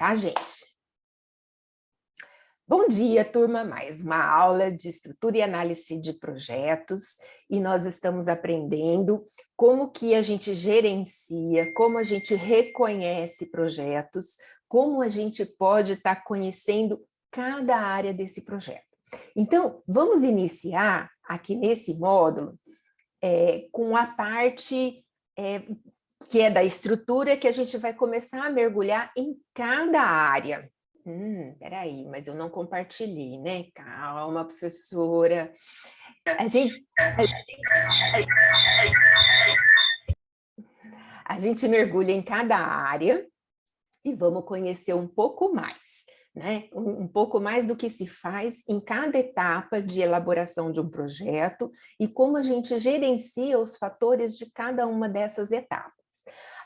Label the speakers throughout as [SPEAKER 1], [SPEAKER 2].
[SPEAKER 1] tá, gente? Bom dia, turma, mais uma aula de estrutura e análise de projetos, e nós estamos aprendendo como que a gente gerencia, como a gente reconhece projetos, como a gente pode estar conhecendo cada área desse projeto. Então, vamos iniciar aqui nesse módulo com a parte que é da estrutura, que a gente vai começar a mergulhar em cada área. Peraí, mas eu não compartilhei, né? Calma, professora. A gente mergulha em cada área e vamos conhecer um pouco mais, né? Um pouco mais do que se faz em cada etapa de elaboração de um projeto e como a gente gerencia os fatores de cada uma dessas etapas.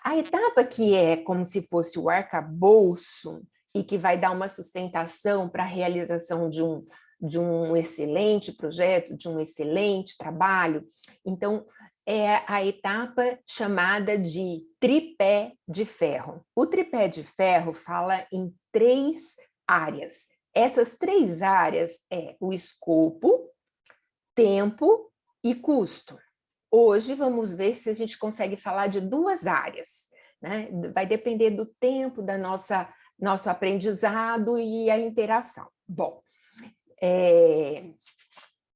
[SPEAKER 1] A etapa que é como se fosse o arcabouço e que vai dar uma sustentação para a realização de um excelente projeto, de um excelente trabalho, então é a etapa chamada de tripé de ferro. O tripé de ferro fala em 3 áreas. Essas 3 áreas é o escopo, tempo e custo. Hoje vamos ver se a gente consegue falar de 2 áreas, né? Vai depender do tempo da nosso aprendizado e a interação. Bom,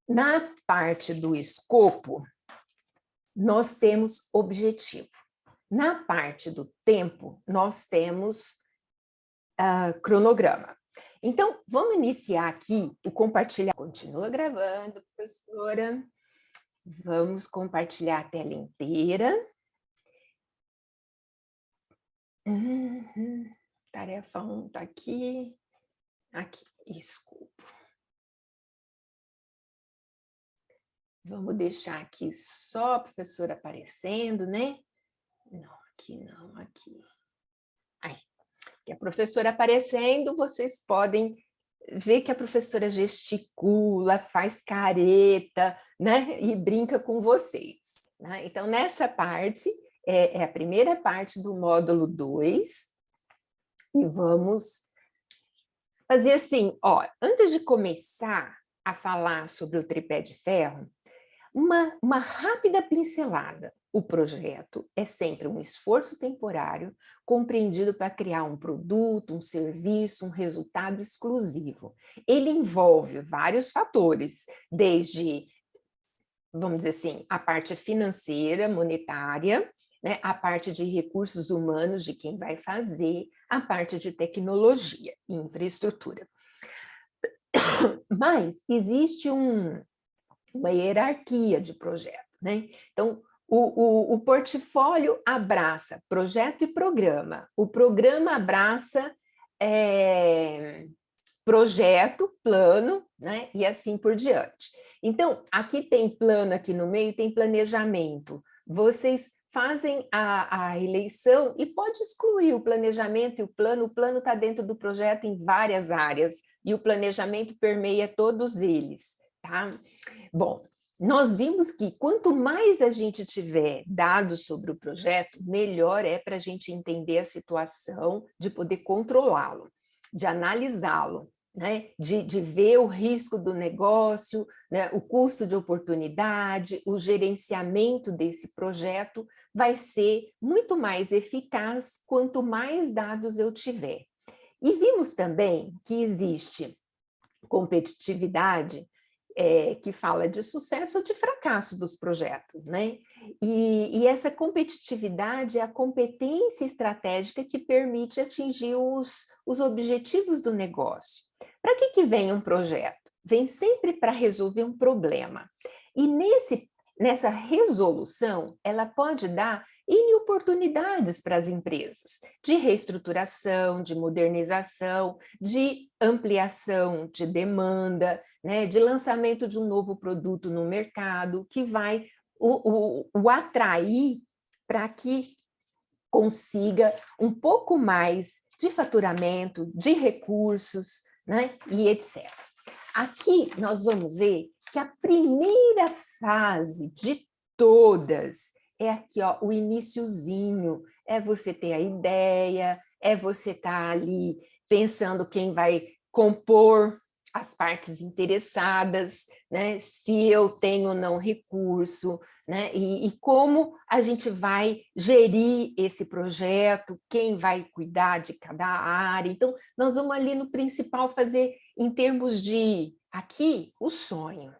[SPEAKER 1] na parte do escopo, nós temos objetivo. Na parte do tempo, nós temos cronograma. Então, vamos iniciar aqui o compartilhar. Continua gravando, professora. Vamos compartilhar a tela inteira. Tarefa 1 está aqui. Aqui, escopo. Vamos deixar aqui só a professora aparecendo, né? Não, aqui não, aqui. Aí, e a professora aparecendo, vocês podem ver que a professora gesticula, faz careta, né? E brinca com vocês. Né? Então, nessa parte, é a primeira parte do módulo 2. E vamos fazer assim, ó, antes de começar a falar sobre o tripé de ferro, uma rápida pincelada. O projeto é sempre um esforço temporário compreendido para criar um produto, um serviço, um resultado exclusivo. Ele envolve vários fatores, desde, vamos dizer assim, a parte financeira, monetária, né, a parte de recursos humanos de quem vai fazer, a parte de tecnologia e infraestrutura. Mas existe uma hierarquia de projeto, né? Então, o portfólio abraça projeto e programa. O programa abraça projeto, plano, né? E assim por diante. Então, aqui tem plano, aqui no meio tem planejamento. Vocês fazem a eleição e pode excluir o planejamento e o plano está dentro do projeto em várias áreas, e o planejamento permeia todos eles, tá? Bom, nós vimos que quanto mais a gente tiver dados sobre o projeto, melhor é para a gente entender a situação, de poder controlá-lo, de analisá-lo, né? De ver o risco do negócio, né? O custo de oportunidade, o gerenciamento desse projeto vai ser muito mais eficaz quanto mais dados eu tiver. E vimos também que existe competitividade que fala de sucesso ou de fracasso dos projetos, né? E essa competitividade é a competência estratégica que permite atingir os objetivos do negócio. Para que vem um projeto? Vem sempre para resolver um problema. E nessa resolução, ela pode dar N oportunidades para as empresas, de reestruturação, de modernização, de ampliação de demanda, né, de lançamento de um novo produto no mercado, que vai o atrair para que consiga um pouco mais de faturamento, de recursos, né, e etc. Aqui nós vamos ver que a primeira fase de todas é aqui, ó, o iniciozinho, é você ter a ideia, é você estar ali pensando quem vai compor as partes interessadas, né? Se eu tenho ou não recurso, né? E como a gente vai gerir esse projeto, quem vai cuidar de cada área. Então, nós vamos ali no principal fazer em termos de, aqui, o sonho,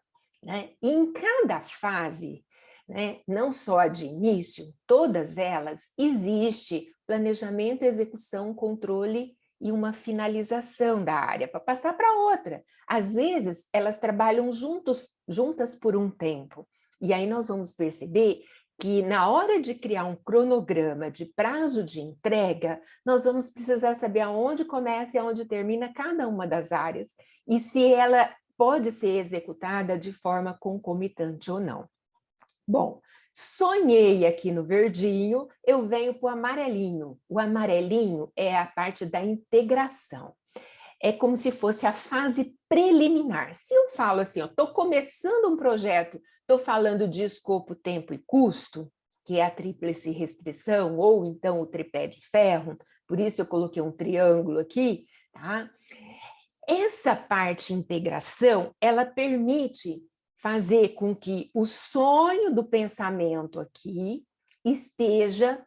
[SPEAKER 1] né? E em cada fase, né, não só a de início, todas elas, existe planejamento, execução, controle e uma finalização da área para passar para outra. Às vezes, elas trabalham juntas por um tempo. E aí nós vamos perceber que na hora de criar um cronograma de prazo de entrega, nós vamos precisar saber aonde começa e aonde termina cada uma das áreas e se ela pode ser executada de forma concomitante ou não. Bom, sonhei aqui no verdinho, eu venho para o amarelinho. O amarelinho é a parte da integração. É como se fosse a fase preliminar. Se eu falo assim, estou começando um projeto, estou falando de escopo, tempo e custo, que é a tríplice restrição, ou então o tripé de ferro, por isso eu coloquei um triângulo aqui, tá? Essa parte integração, ela permite fazer com que o sonho do pensamento aqui esteja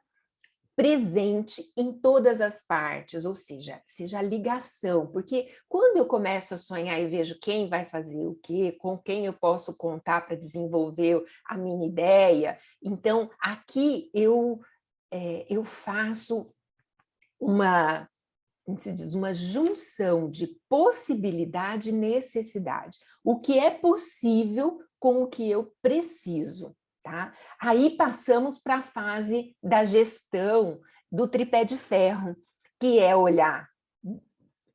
[SPEAKER 1] presente em todas as partes, ou seja a ligação, porque quando eu começo a sonhar e vejo quem vai fazer o quê, com quem eu posso contar para desenvolver a minha ideia, então aqui eu faço uma, como se diz, uma junção de possibilidade e necessidade. O que é possível com o que eu preciso, tá? Aí passamos para a fase da gestão do tripé de ferro, que é olhar,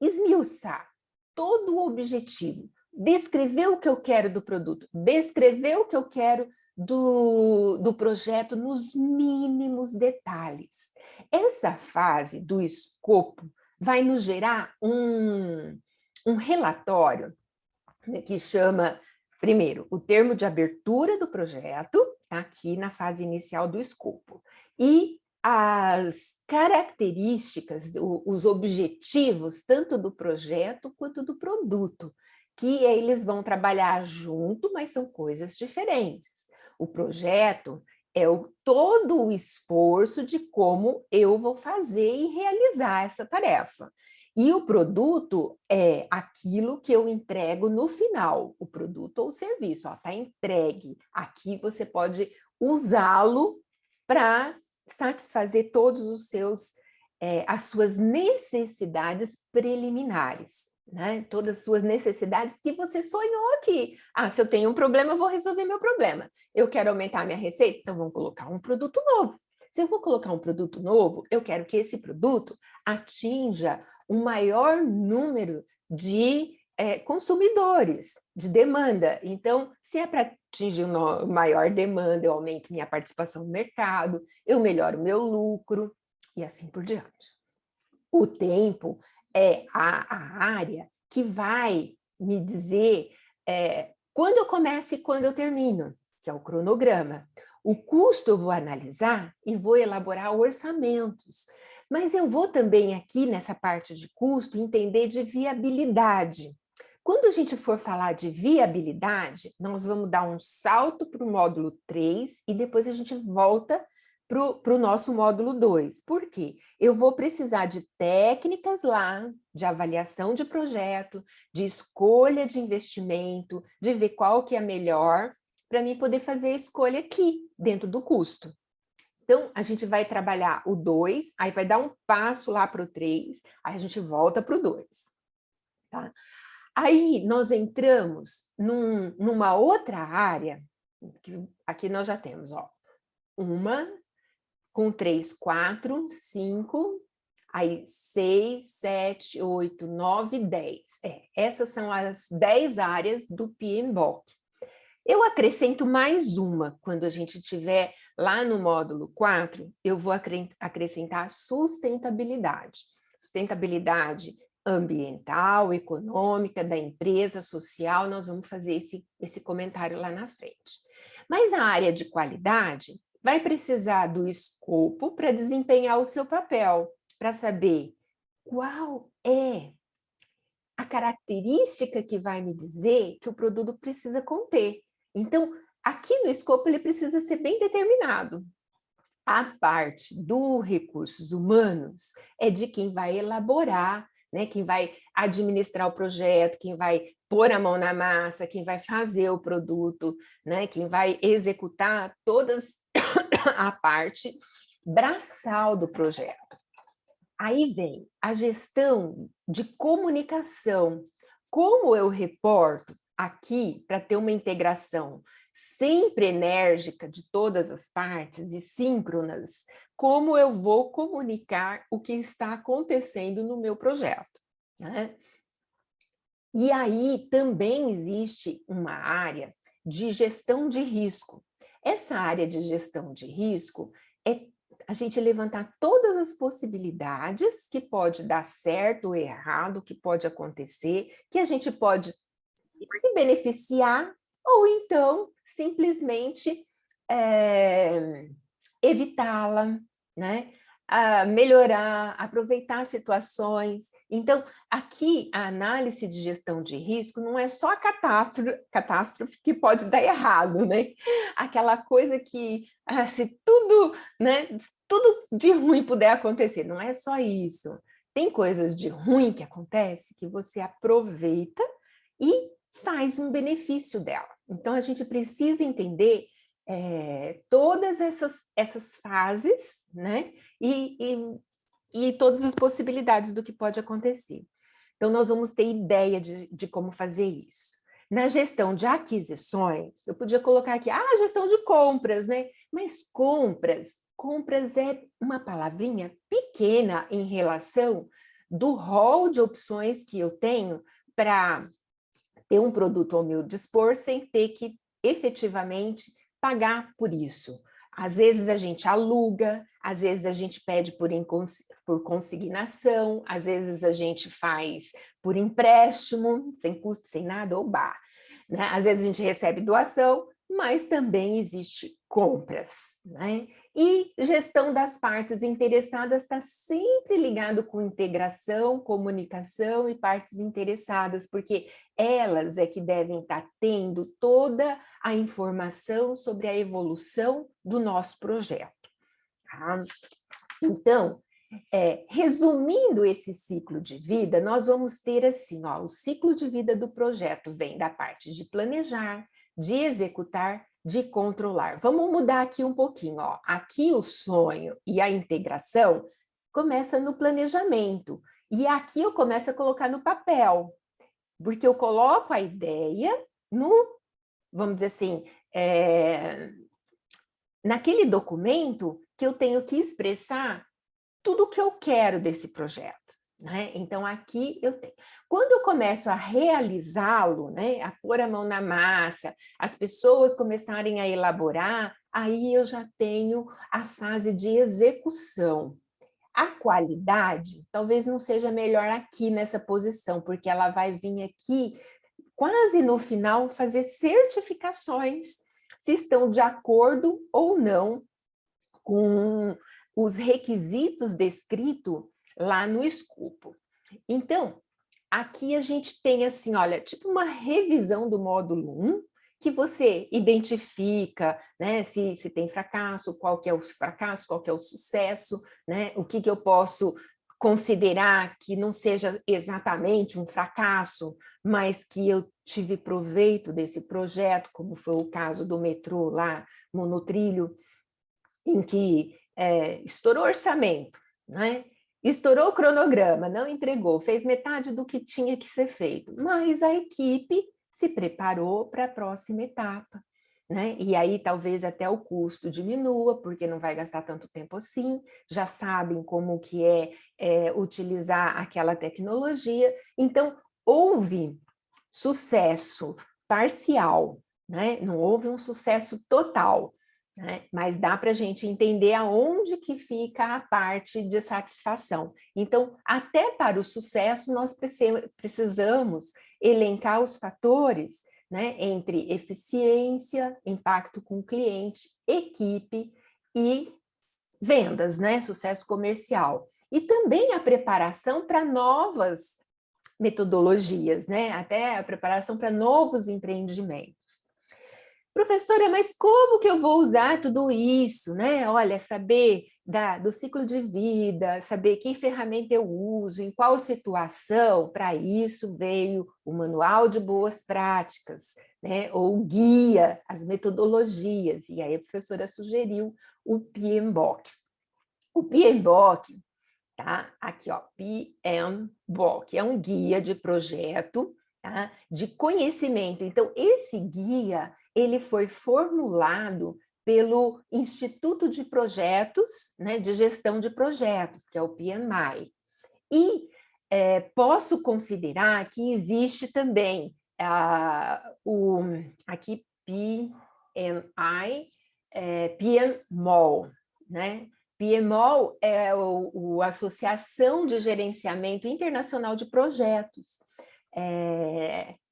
[SPEAKER 1] esmiuçar todo o objetivo, descrever o que eu quero do produto, descrever o que eu quero do projeto nos mínimos detalhes. Essa fase do escopo vai nos gerar um relatório, né, que chama, primeiro, o termo de abertura do projeto, tá aqui na fase inicial do escopo, e as características, os objetivos, tanto do projeto quanto do produto, que eles vão trabalhar junto, mas são coisas diferentes. O projeto é todo o esforço de como eu vou fazer e realizar essa tarefa. E o produto é aquilo que eu entrego no final, o produto ou o serviço, está entregue. Aqui você pode usá-lo para satisfazer todos os seus, as suas necessidades preliminares, né? Todas as suas necessidades que você sonhou aqui. Ah, se eu tenho um problema, eu vou resolver meu problema. Eu quero aumentar minha receita, então vamos colocar um produto novo. Se eu vou colocar um produto novo, eu quero que esse produto atinja um maior número de consumidores, de demanda. Então, se é para atingir uma maior demanda, eu aumento minha participação no mercado, eu melhoro o meu lucro e assim por diante. O tempo é a área que vai me dizer quando eu começo e quando eu termino, que é o cronograma. O custo eu vou analisar e vou elaborar orçamentos. Mas eu vou também aqui, nessa parte de custo, entender de viabilidade. Quando a gente for falar de viabilidade, nós vamos dar um salto para o módulo 3 e depois a gente volta para o nosso módulo 2. Por quê? Eu vou precisar de técnicas lá, de avaliação de projeto, de escolha de investimento, de ver qual que é a melhor, para mim poder fazer a escolha aqui, dentro do custo. Então, a gente vai trabalhar o 2, aí vai dar um passo lá para o 3, aí a gente volta para o 2. Tá? Aí nós entramos numa outra área, que aqui nós já temos, ó, uma com 3, 4, 5, aí 6, 7, 8, 9, 10. Essas são as 10 áreas do PMBOK. Eu acrescento mais uma, quando a gente tiver lá no módulo 4, eu vou acrescentar sustentabilidade. Sustentabilidade ambiental, econômica, da empresa, social, nós vamos fazer esse comentário lá na frente. Mas a área de qualidade vai precisar do escopo para desempenhar o seu papel. para saber qual é a característica que vai me dizer que o produto precisa conter. Então, aqui no escopo, ele precisa ser bem determinado. A parte do recursos humanos é de quem vai elaborar, né, quem vai administrar o projeto, quem vai pôr a mão na massa, quem vai fazer o produto, né, quem vai executar todas a parte braçal do projeto. Aí vem a gestão de comunicação. Como eu reporto aqui para ter uma integração sempre enérgica de todas as partes e síncronas, como eu vou comunicar o que está acontecendo no meu projeto, né? E aí também existe uma área de gestão de risco. Essa área de gestão de risco é a gente levantar todas as possibilidades que pode dar certo ou errado, que pode acontecer, que a gente pode se beneficiar ou então simplesmente evitá-la, né? Melhorar, aproveitar situações. Então, aqui a análise de gestão de risco não é só a catástrofe que pode dar errado, né? Aquela coisa que se tudo, né, tudo de ruim puder acontecer, não é só isso. Tem coisas de ruim que acontece que você aproveita e faz um benefício dela. Então, a gente precisa entender todas essas fases, né? E todas as possibilidades do que pode acontecer. Então, nós vamos ter ideia de como fazer isso. Na gestão de aquisições, eu podia colocar aqui, gestão de compras, né? Mas compras é uma palavrinha pequena em relação do rol de opções que eu tenho para ter um produto ao meu dispor sem ter que efetivamente pagar por isso. Às vezes a gente aluga, às vezes a gente pede por consignação, às vezes a gente faz por empréstimo, sem custo, sem nada, ou bar. Né? Às vezes a gente recebe doação, mas também existe compras, né? E gestão das partes interessadas está sempre ligado com integração, comunicação e partes interessadas, porque elas é que devem estar tendo toda a informação sobre a evolução do nosso projeto. Tá? Então, resumindo esse ciclo de vida, nós vamos ter assim, o ciclo de vida do projeto vem da parte de planejar, de executar, de controlar. Vamos mudar aqui um pouquinho, Aqui o sonho e a integração começa no planejamento. E aqui eu começo a colocar no papel, porque eu coloco a ideia vamos dizer assim, naquele documento que eu tenho que expressar tudo o que eu quero desse projeto, né? Então, aqui eu tenho. Quando eu começo a realizá-lo, né, a pôr a mão na massa, as pessoas começarem a elaborar, aí eu já tenho a fase de execução. A qualidade talvez não seja melhor aqui nessa posição, porque ela vai vir aqui quase no final fazer certificações se estão de acordo ou não com os requisitos descritos lá no escopo. Então, aqui a gente tem assim, olha, tipo uma revisão do módulo 1, que você identifica, né, se tem fracasso, qual que é o fracasso, qual que é o sucesso, né, o que eu posso considerar que não seja exatamente um fracasso, mas que eu tive proveito desse projeto, como foi o caso do metrô lá, monotrilho, em que estourou o orçamento, né? Estourou o cronograma, não entregou, fez metade do que tinha que ser feito, mas a equipe se preparou para a próxima etapa, né? E aí talvez até o custo diminua, porque não vai gastar tanto tempo assim, já sabem como que utilizar aquela tecnologia. Então, houve sucesso parcial, né? Não houve um sucesso total, né? Mas dá para a gente entender aonde que fica a parte de satisfação. Então, até para o sucesso, nós precisamos elencar os fatores, né, entre eficiência, impacto com o cliente, equipe e vendas, né, sucesso comercial. e também a preparação para novas metodologias, né? Até a preparação para novos empreendimentos. Professora, mas como que eu vou usar tudo isso, né? Olha, saber do ciclo de vida, saber que ferramenta eu uso, em qual situação, para isso veio o Manual de Boas Práticas, né? Ou o guia, as metodologias, e aí a professora sugeriu o PMBOK. O PMBOK, tá? Aqui, ó, PMBOK, é um guia de projeto, tá? De conhecimento. Então, esse guia, ele foi formulado pelo Instituto de Projetos, né, de Gestão de Projetos, que é o PMI. E posso considerar que existe também aqui PMI, PMOL, né? PMOL é a Associação de Gerenciamento Internacional de Projetos.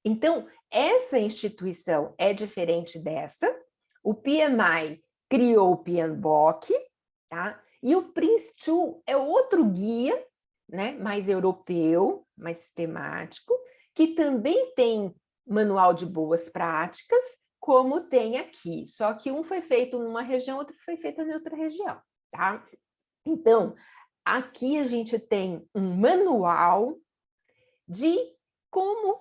[SPEAKER 1] Então, essa instituição é diferente dessa. O PMI criou o PMBOK, tá? E o PRINCE2 é outro guia, né, mais europeu, mais sistemático, que também tem manual de boas práticas, como tem aqui. Só que um foi feito numa região, outro foi feito em outra região, tá? Então, aqui a gente tem um manual de como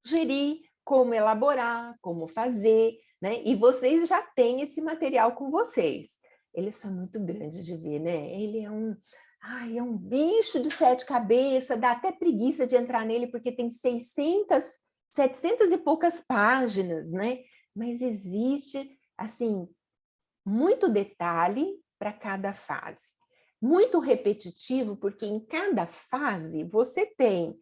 [SPEAKER 1] gerir, como elaborar, como fazer, né? E vocês já têm esse material com vocês. Ele só é muito grande de ver, né? Ele é um bicho de 7 cabeças, dá até preguiça de entrar nele, porque tem 700 e poucas páginas, né? Mas existe, assim, muito detalhe para cada fase. Muito repetitivo, porque em cada fase você tem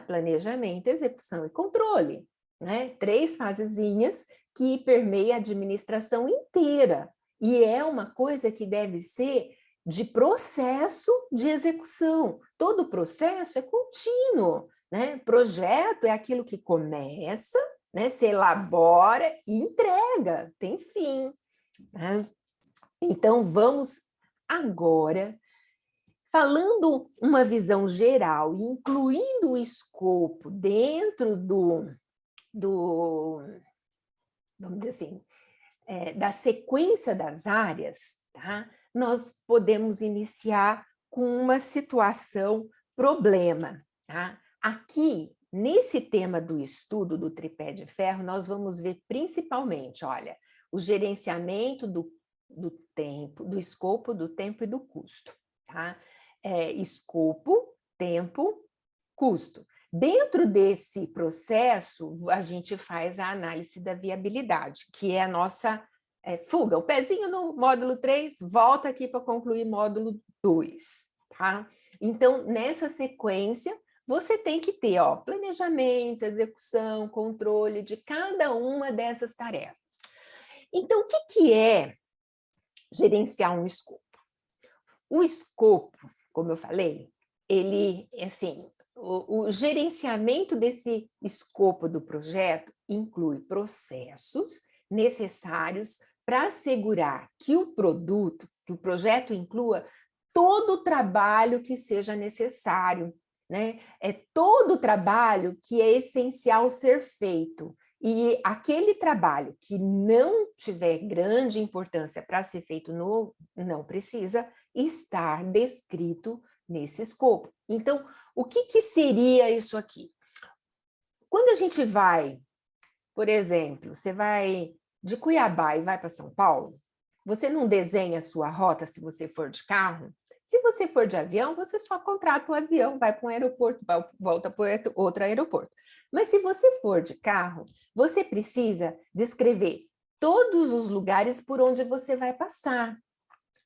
[SPEAKER 1] planejamento, execução e controle, né? 3 fasezinhas que permeiam a administração inteira. E é uma coisa que deve ser de processo de execução. Todo processo é contínuo, né? Projeto é aquilo que começa, né? Se elabora e entrega, tem fim, né? Então, vamos agora, falando uma visão geral, incluindo o escopo dentro vamos dizer assim, da sequência das áreas, tá? Nós podemos iniciar com uma situação problema, tá? Aqui, nesse tema do estudo do tripé de ferro, nós vamos ver principalmente, olha, o gerenciamento do tempo, do escopo, do tempo e do custo, tá? Escopo, tempo, custo. Dentro desse processo, a gente faz a análise da viabilidade, que é a nossa fuga. O pezinho no módulo 3, volta aqui para concluir módulo 2, tá? Então, nessa sequência, você tem que ter planejamento, execução, controle de cada uma dessas tarefas. Então, o que é gerenciar um escopo? O escopo, como eu falei, ele, assim, o gerenciamento desse escopo do projeto inclui processos necessários para assegurar que o projeto inclua todo o trabalho que seja necessário, né? É todo o trabalho que é essencial ser feito. E aquele trabalho que não tiver grande importância para ser feito não precisa estar descrito nesse escopo. Então, o que seria isso aqui? Quando a gente vai, por exemplo, você vai de Cuiabá e vai para São Paulo, você não desenha a sua rota se você for de carro? Se você for de avião, você só contrata o avião, vai para um aeroporto, volta para outro aeroporto. Mas se você for de carro, você precisa descrever todos os lugares por onde você vai passar,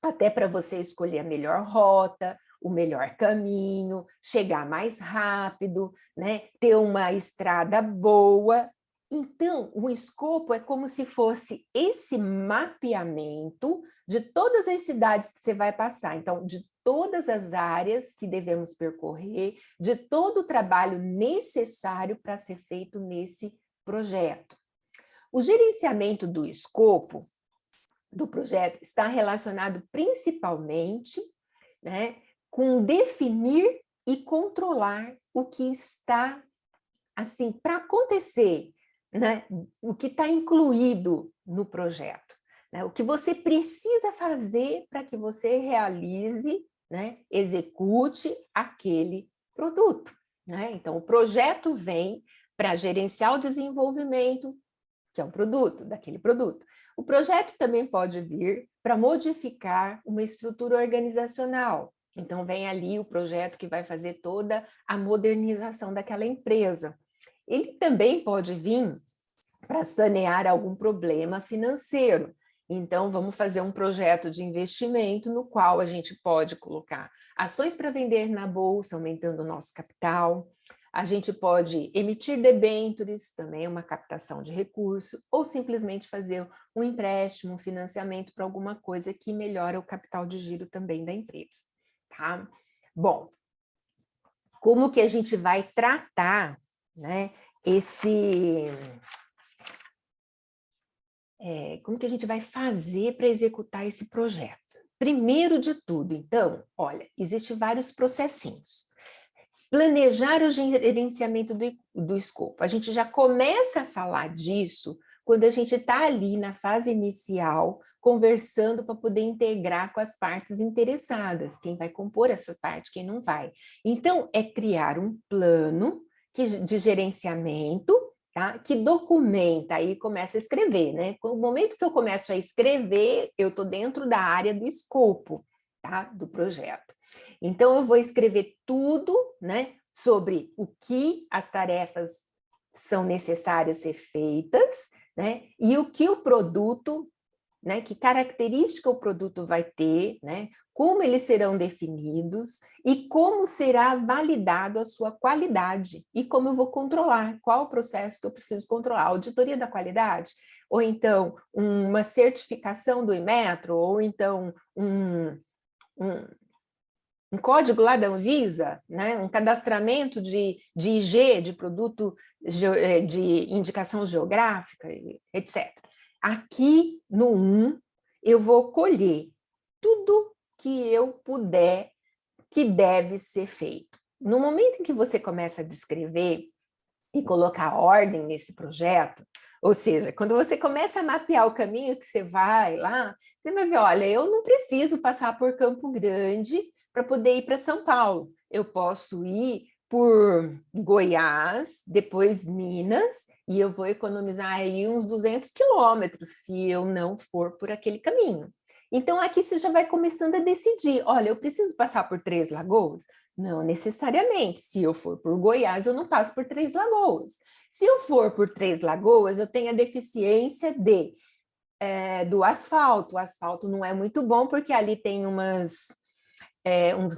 [SPEAKER 1] até para você escolher a melhor rota, o melhor caminho, chegar mais rápido, né? Ter uma estrada boa. Então, o escopo é como se fosse esse mapeamento de todas as cidades que você vai passar. Então, de todas as áreas que devemos percorrer, de todo o trabalho necessário para ser feito nesse projeto. O gerenciamento do escopo do projeto está relacionado principalmente, né, com definir e controlar o que está, assim, para acontecer, né? O que está incluído no projeto, né? O que você precisa fazer para que você realize, né? Execute aquele produto, né? Então, o projeto vem para gerenciar o desenvolvimento, que é um produto, daquele produto. O projeto também pode vir para modificar uma estrutura organizacional. Então, vem ali o projeto que vai fazer toda a modernização daquela empresa. Ele também pode vir para sanear algum problema financeiro. Então, vamos fazer um projeto de investimento no qual a gente pode colocar ações para vender na bolsa, aumentando o nosso capital. A gente pode emitir debêntures, também uma captação de recurso, ou simplesmente fazer um empréstimo, um financiamento para alguma coisa que melhora o capital de giro também da empresa. Tá? Bom, como que a gente vai tratar, né, como que a gente vai fazer para executar esse projeto? Primeiro de tudo, então, olha, existem vários processinhos. Planejar o gerenciamento do escopo. A gente já começa a falar disso quando a gente está ali na fase inicial, conversando para poder integrar com as partes interessadas, quem vai compor essa parte, quem não vai. Então, é criar um plano de gerenciamento, tá? Que documenta, aí começa a escrever, né? No momento que eu começo a escrever, eu estou dentro da área do escopo, tá? Do projeto. Então, eu vou escrever tudo, né, sobre o que as tarefas são necessárias ser feitas, né, e o que o produto, né, que característica o produto vai ter, né, como eles serão definidos e como será validado a sua qualidade e como eu vou controlar, qual o processo que eu preciso controlar, a auditoria da qualidade, ou então uma certificação do Inmetro, ou então um código lá da Anvisa, né? Um cadastramento de IG, de produto de indicação geográfica, etc. Aqui no 1, eu vou colher tudo que eu puder que deve ser feito. No momento em que você começa a descrever e colocar ordem nesse projeto, ou seja, quando você começa a mapear o caminho que você vai lá, você vai ver, olha, eu não preciso passar por Campo Grande para poder ir para São Paulo. Eu posso ir por Goiás, depois Minas, e eu vou economizar aí uns 200 quilômetros se eu não for por aquele caminho. Então, aqui você já vai começando a decidir, olha, eu preciso passar por Três Lagoas? Não necessariamente. Se eu for por Goiás, eu não passo por Três Lagoas. Se eu for por Três Lagoas, eu tenho a deficiência do asfalto. O asfalto não é muito bom, porque ali tem um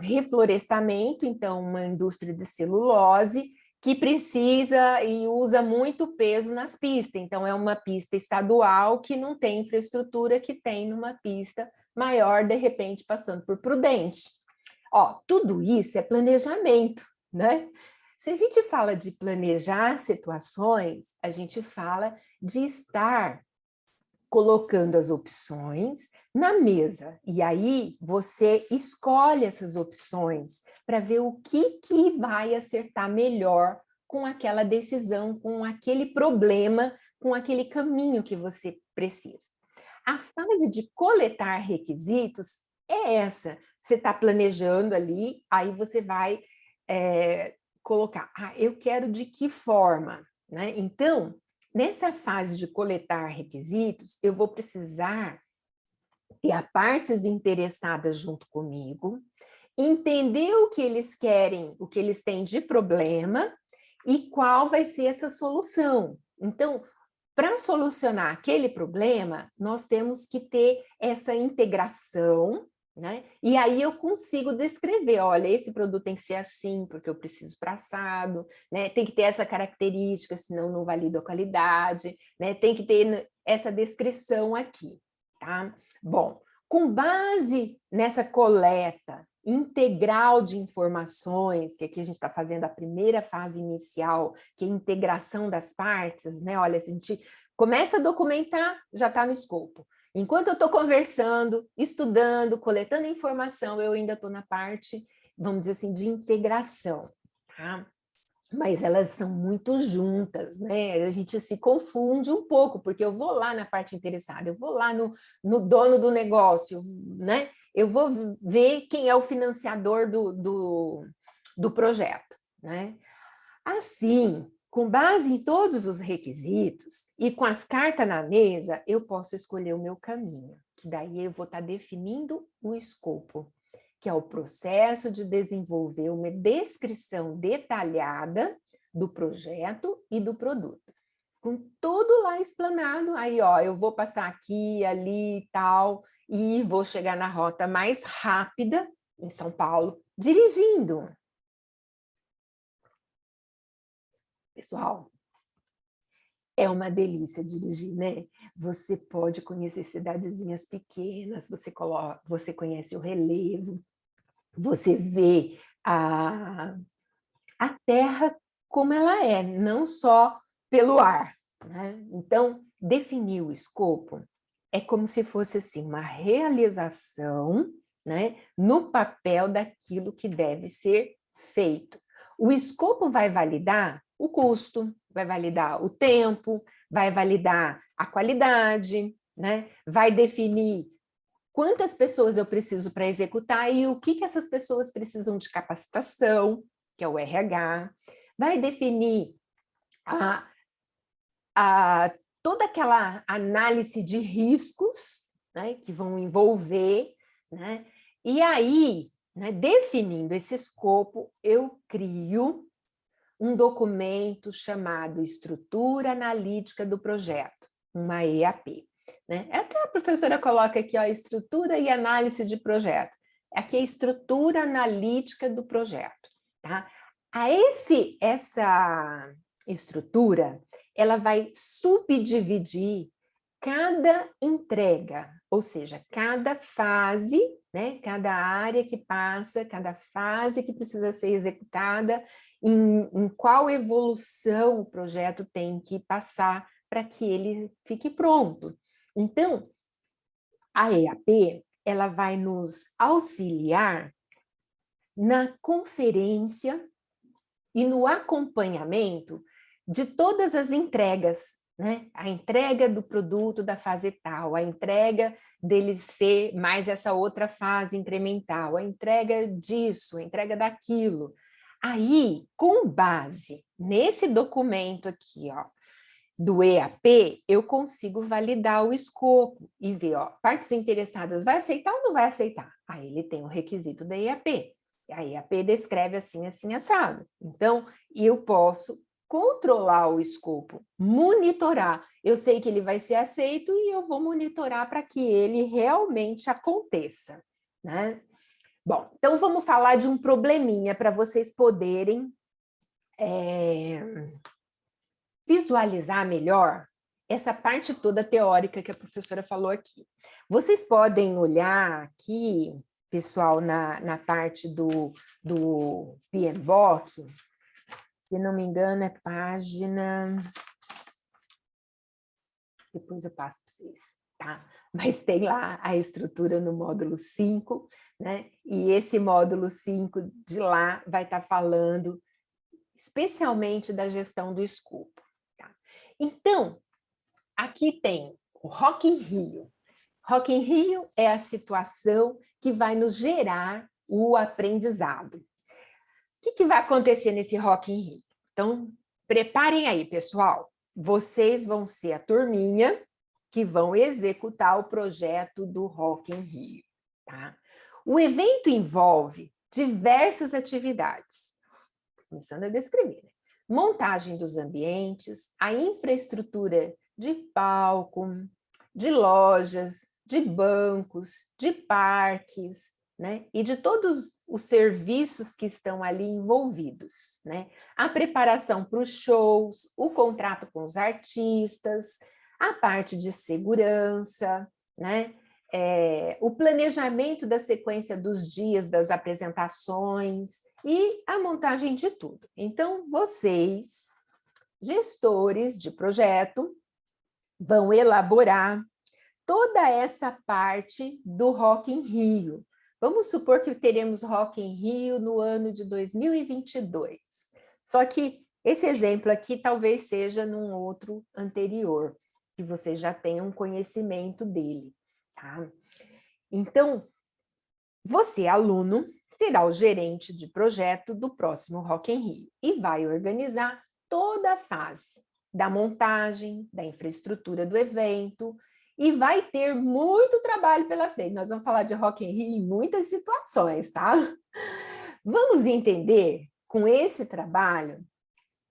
[SPEAKER 1] reflorestamento, então uma indústria de celulose, que precisa e usa muito peso nas pistas. Então, é uma pista estadual que não tem infraestrutura que tem numa pista maior, de repente, passando por Prudente. Ó, tudo isso é planejamento, né? Se a gente fala de planejar situações, a gente fala de estar colocando as opções na mesa. E aí você escolhe essas opções para ver o que vai acertar melhor com aquela decisão, com aquele problema, com aquele caminho que você precisa. A fase de coletar requisitos é essa. Você está planejando ali, aí você vai colocar, eu quero de que forma, né? Então, nessa fase de coletar requisitos, eu vou precisar ter as partes interessadas junto comigo, entender o que eles querem, o que eles têm de problema e qual vai ser essa solução. Então, para solucionar aquele problema, nós temos que ter essa integração, né? E aí eu consigo descrever, olha, esse produto tem que ser assim, porque eu preciso para assado, né? Tem que ter essa característica, senão não valida a qualidade, né? Tem que ter essa descrição aqui, tá? Bom, com base nessa coleta integral de informações, que aqui a gente está fazendo a primeira fase inicial, que é a integração das partes, né? Olha, se a gente começa a documentar, já está no escopo. Enquanto eu estou conversando, estudando, coletando informação, eu ainda estou na parte vamos dizer assim, de integração, tá? Mas elas são muito juntas, né? A gente se confunde um pouco, porque eu vou lá na parte interessada, eu vou lá no dono do negócio, né? Eu vou ver quem é o financiador do projeto, né? Assim, com base em todos os requisitos e com as cartas na mesa, eu posso escolher o meu caminho, que daí eu vou estar definindo o escopo, que é o processo de desenvolver uma descrição detalhada do projeto e do produto. Com tudo lá explanado, aí ó, eu vou passar aqui, ali e tal, e vou chegar na rota mais rápida, em São Paulo, dirigindo. Pessoal, é uma delícia dirigir, né? Você pode conhecer cidadezinhas pequenas, você conhece o relevo, você vê a terra como ela é, não só pelo ar, né? Então, definir o escopo é como se fosse assim, uma realização, né, no papel daquilo que deve ser feito. O escopo vai validar o custo, vai validar o tempo, vai validar a qualidade, né? Vai definir quantas pessoas eu preciso para executar e o que essas pessoas precisam de capacitação, que é o RH, vai definir toda aquela análise de riscos, né, que vão envolver, né? E aí, né, definindo esse escopo, eu crio um documento chamado Estrutura Analítica do Projeto, uma EAP. Né? Até a professora coloca aqui, ó, Estrutura e Análise de Projeto. Aqui é a Estrutura Analítica do Projeto. Tá? Essa estrutura, ela vai subdividir cada entrega, ou seja, cada fase, né, cada área que passa, cada fase que precisa ser executada, em qual evolução o projeto tem que passar para que ele fique pronto. Então, a EAP, ela vai nos auxiliar na conferência e no acompanhamento de todas as entregas, né? A entrega do produto da fase tal, a entrega dele ser mais essa outra fase incremental, a entrega disso, a entrega daquilo. Aí, com base nesse documento aqui, ó, do EAP, eu consigo validar o escopo e ver, ó, partes interessadas, vai aceitar ou não vai aceitar? Aí ele tem o requisito da EAP. A EAP descreve assim, assim, assado. Então, eu posso controlar o escopo, monitorar. Eu sei que ele vai ser aceito e eu vou monitorar para que ele realmente aconteça, né? Bom, então vamos falar de um probleminha para vocês poderem visualizar melhor essa parte toda teórica que a professora falou aqui. Vocês podem olhar aqui, pessoal, na parte do PMBOK, se não me engano, é página... Depois eu passo para vocês, tá? Mas tem lá a estrutura no módulo 5, né? E esse módulo 5 de lá vai estar falando especialmente da gestão do escopo. Tá? Então, aqui tem o Rock in Rio. Rock in Rio é a situação que vai nos gerar o aprendizado. O que vai acontecer nesse Rock in Rio? Então, preparem aí, pessoal. Vocês vão ser a turminha que vão executar o projeto do Rock in Rio. Tá? O evento envolve diversas atividades. Começando a descrever. Né? Montagem dos ambientes, a infraestrutura de palco, de lojas, de bancos, de parques, né? E de todos os serviços que estão ali envolvidos, né? A preparação para os shows, o contrato com os artistas, a parte de segurança, né? O planejamento da sequência dos dias das apresentações e a montagem de tudo. Então, vocês, gestores de projeto, vão elaborar toda essa parte do Rock in Rio, Vamos supor que teremos Rock in Rio no ano de 2022. Só que esse exemplo aqui talvez seja num outro anterior, que você já tenha um conhecimento dele, tá? Então, você, aluno, será o gerente de projeto do próximo Rock in Rio e vai organizar toda a fase da montagem, da infraestrutura do evento, e vai ter muito trabalho pela frente. Nós vamos falar de Rock in Rio em muitas situações, tá? Vamos entender, com esse trabalho,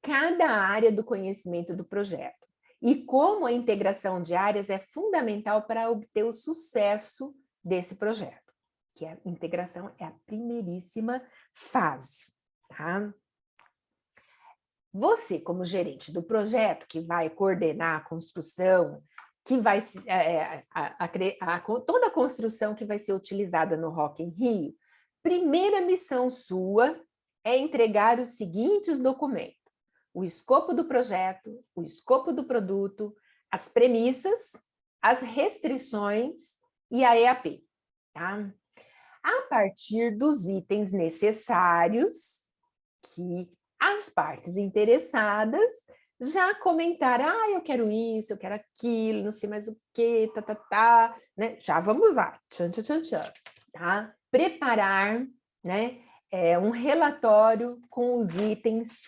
[SPEAKER 1] cada área do conhecimento do projeto e como a integração de áreas é fundamental para obter o sucesso desse projeto, que a integração é a primeiríssima fase, tá? Você, como gerente do projeto, que vai coordenar a construção, que vai toda a construção que vai ser utilizada no Rock in Rio, primeira missão sua é entregar os seguintes documentos: o escopo do projeto, o escopo do produto, as premissas, as restrições e a EAP, tá? A partir dos itens necessários que as partes interessadas já comentaram, eu quero isso, eu quero aquilo, não sei mais o que, né? Já vamos lá, tchan, tchan, tchan, tchan, tá? Preparar, né, um relatório com os itens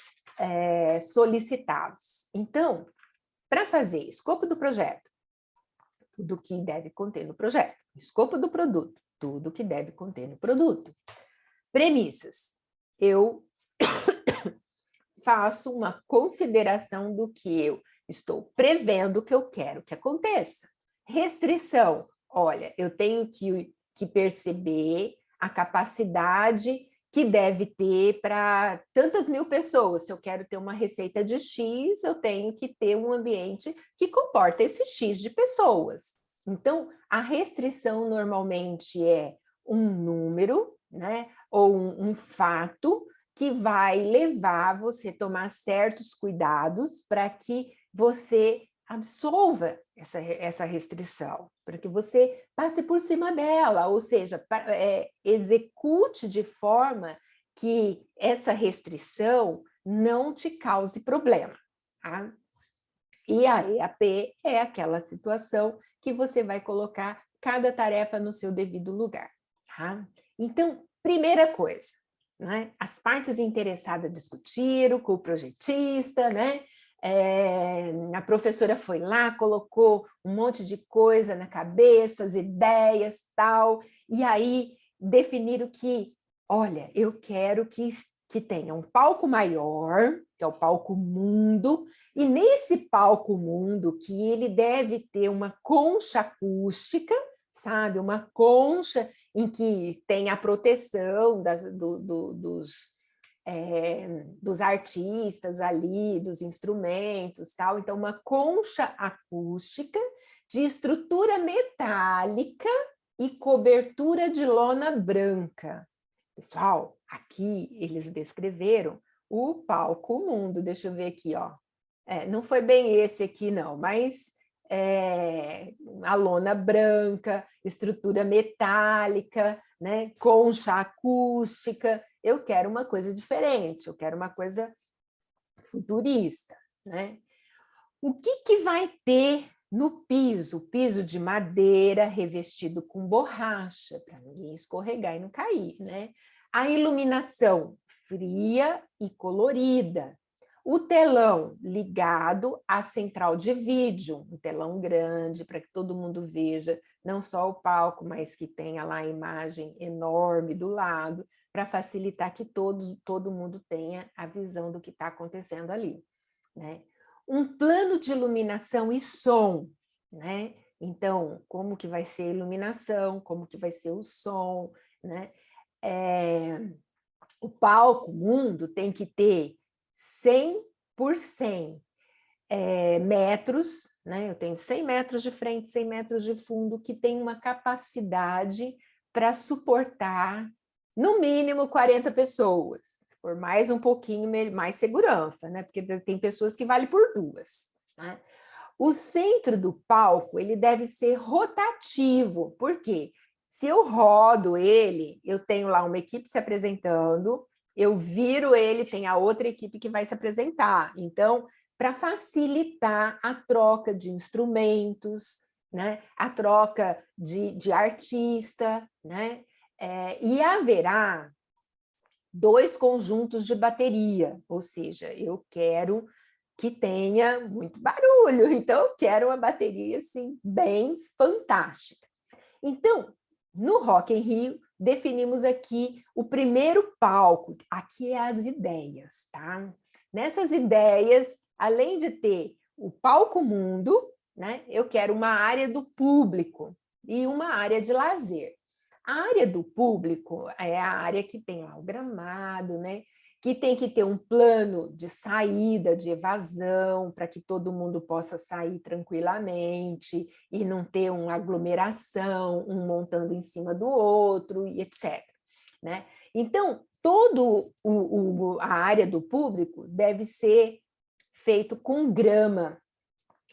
[SPEAKER 1] solicitados. Então, para fazer escopo do projeto, tudo que deve conter no projeto, escopo do produto, tudo que deve conter no produto. Premissas, eu faço uma consideração do que eu estou prevendo que eu quero que aconteça. Restrição, olha, eu tenho que perceber a capacidade que deve ter para tantas mil pessoas. Se eu quero ter uma receita de X, eu tenho que ter um ambiente que comporta esse X de pessoas. Então, a restrição normalmente é um número, né, ou um fato que vai levar você a tomar certos cuidados para que você absolva essa restrição, para que você passe por cima dela, ou seja, execute de forma que essa restrição não te cause problema, tá? E a EAP é aquela situação que você vai colocar cada tarefa no seu devido lugar, tá? Então, primeira coisa, né? As partes interessadas discutiram com o projetista, né? A professora foi lá, colocou um monte de coisa na cabeça, as ideias, tal, e aí definiram que, olha, eu quero que tenha um palco maior, que é o palco mundo, e nesse palco mundo que ele deve ter uma concha acústica, sabe? Uma concha em que tem a proteção dos artistas ali, dos instrumentos, tal. Então, uma concha acústica de estrutura metálica e cobertura de lona branca. Pessoal, aqui eles descreveram o palco mundo. Deixa eu ver aqui, ó. Não foi bem esse aqui, não, mas a lona branca, estrutura metálica, né, concha acústica. Eu quero uma coisa diferente, eu quero uma coisa futurista, né? O que vai ter no piso? Piso de madeira revestido com borracha, para ninguém escorregar e não cair, né? A iluminação fria e colorida. O telão ligado à central de vídeo, um telão grande para que todo mundo veja, não só o palco, mas que tenha lá a imagem enorme do lado, para facilitar que todo mundo tenha a visão do que está acontecendo ali, né? Um plano de iluminação e som, né? Então, como que vai ser a iluminação, como que vai ser o som, né? O palco mundo tem que ter 100 por 100 metros, né? Eu tenho 100 metros de frente, 100 metros de fundo, que tem uma capacidade para suportar, no mínimo, 40 pessoas. Por mais um pouquinho, mais segurança, né? Porque tem pessoas que valem por duas, né? O centro do palco, ele deve ser rotativo. Por quê? Se eu rodo ele, eu tenho lá uma equipe se apresentando, eu viro ele, tem a outra equipe que vai se apresentar. Então, para facilitar a troca de instrumentos, né? A troca de artista, né? E haverá 2 conjuntos de bateria, ou seja, eu quero que tenha muito barulho, então eu quero uma bateria assim, bem fantástica. Então, no Rock in Rio, definimos aqui o primeiro palco, aqui é as ideias, tá? Nessas ideias, além de ter o palco mundo, né, eu quero uma área do público e uma área de lazer. A área do público é a área que tem lá o gramado, né? Que tem que ter um plano de saída, de evasão, para que todo mundo possa sair tranquilamente e não ter uma aglomeração, um montando em cima do outro, e etc. Né? Então, toda a área do público deve ser feito com grama,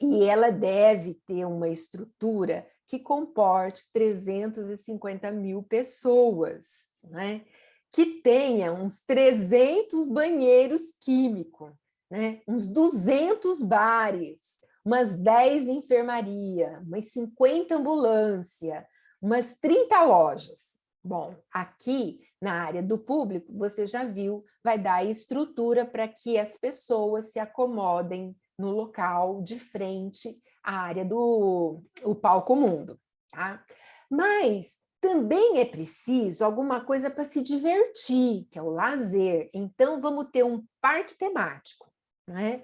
[SPEAKER 1] e ela deve ter uma estrutura que comporte 350 mil pessoas, né? Que tenha uns 300 banheiros químicos, né? Uns 200 bares, umas 10 enfermaria, umas 50 ambulância, umas 30 lojas. Bom, aqui na área do público, você já viu, vai dar estrutura para que as pessoas se acomodem no local de frente à área do palco mundo, tá? Mas também é preciso alguma coisa para se divertir, que é o lazer. Então, vamos ter um parque temático, né?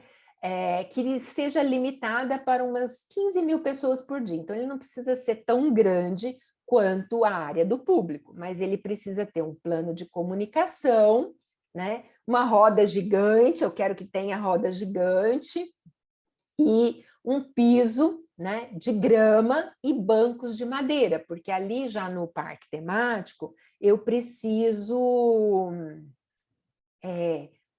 [SPEAKER 1] Que seja limitada para umas 15 mil pessoas por dia. Então, ele não precisa ser tão grande quanto a área do público, mas ele precisa ter um plano de comunicação, né? Uma roda gigante, eu quero que tenha roda gigante, e um piso, né, de grama e bancos de madeira, porque ali já no parque temático eu preciso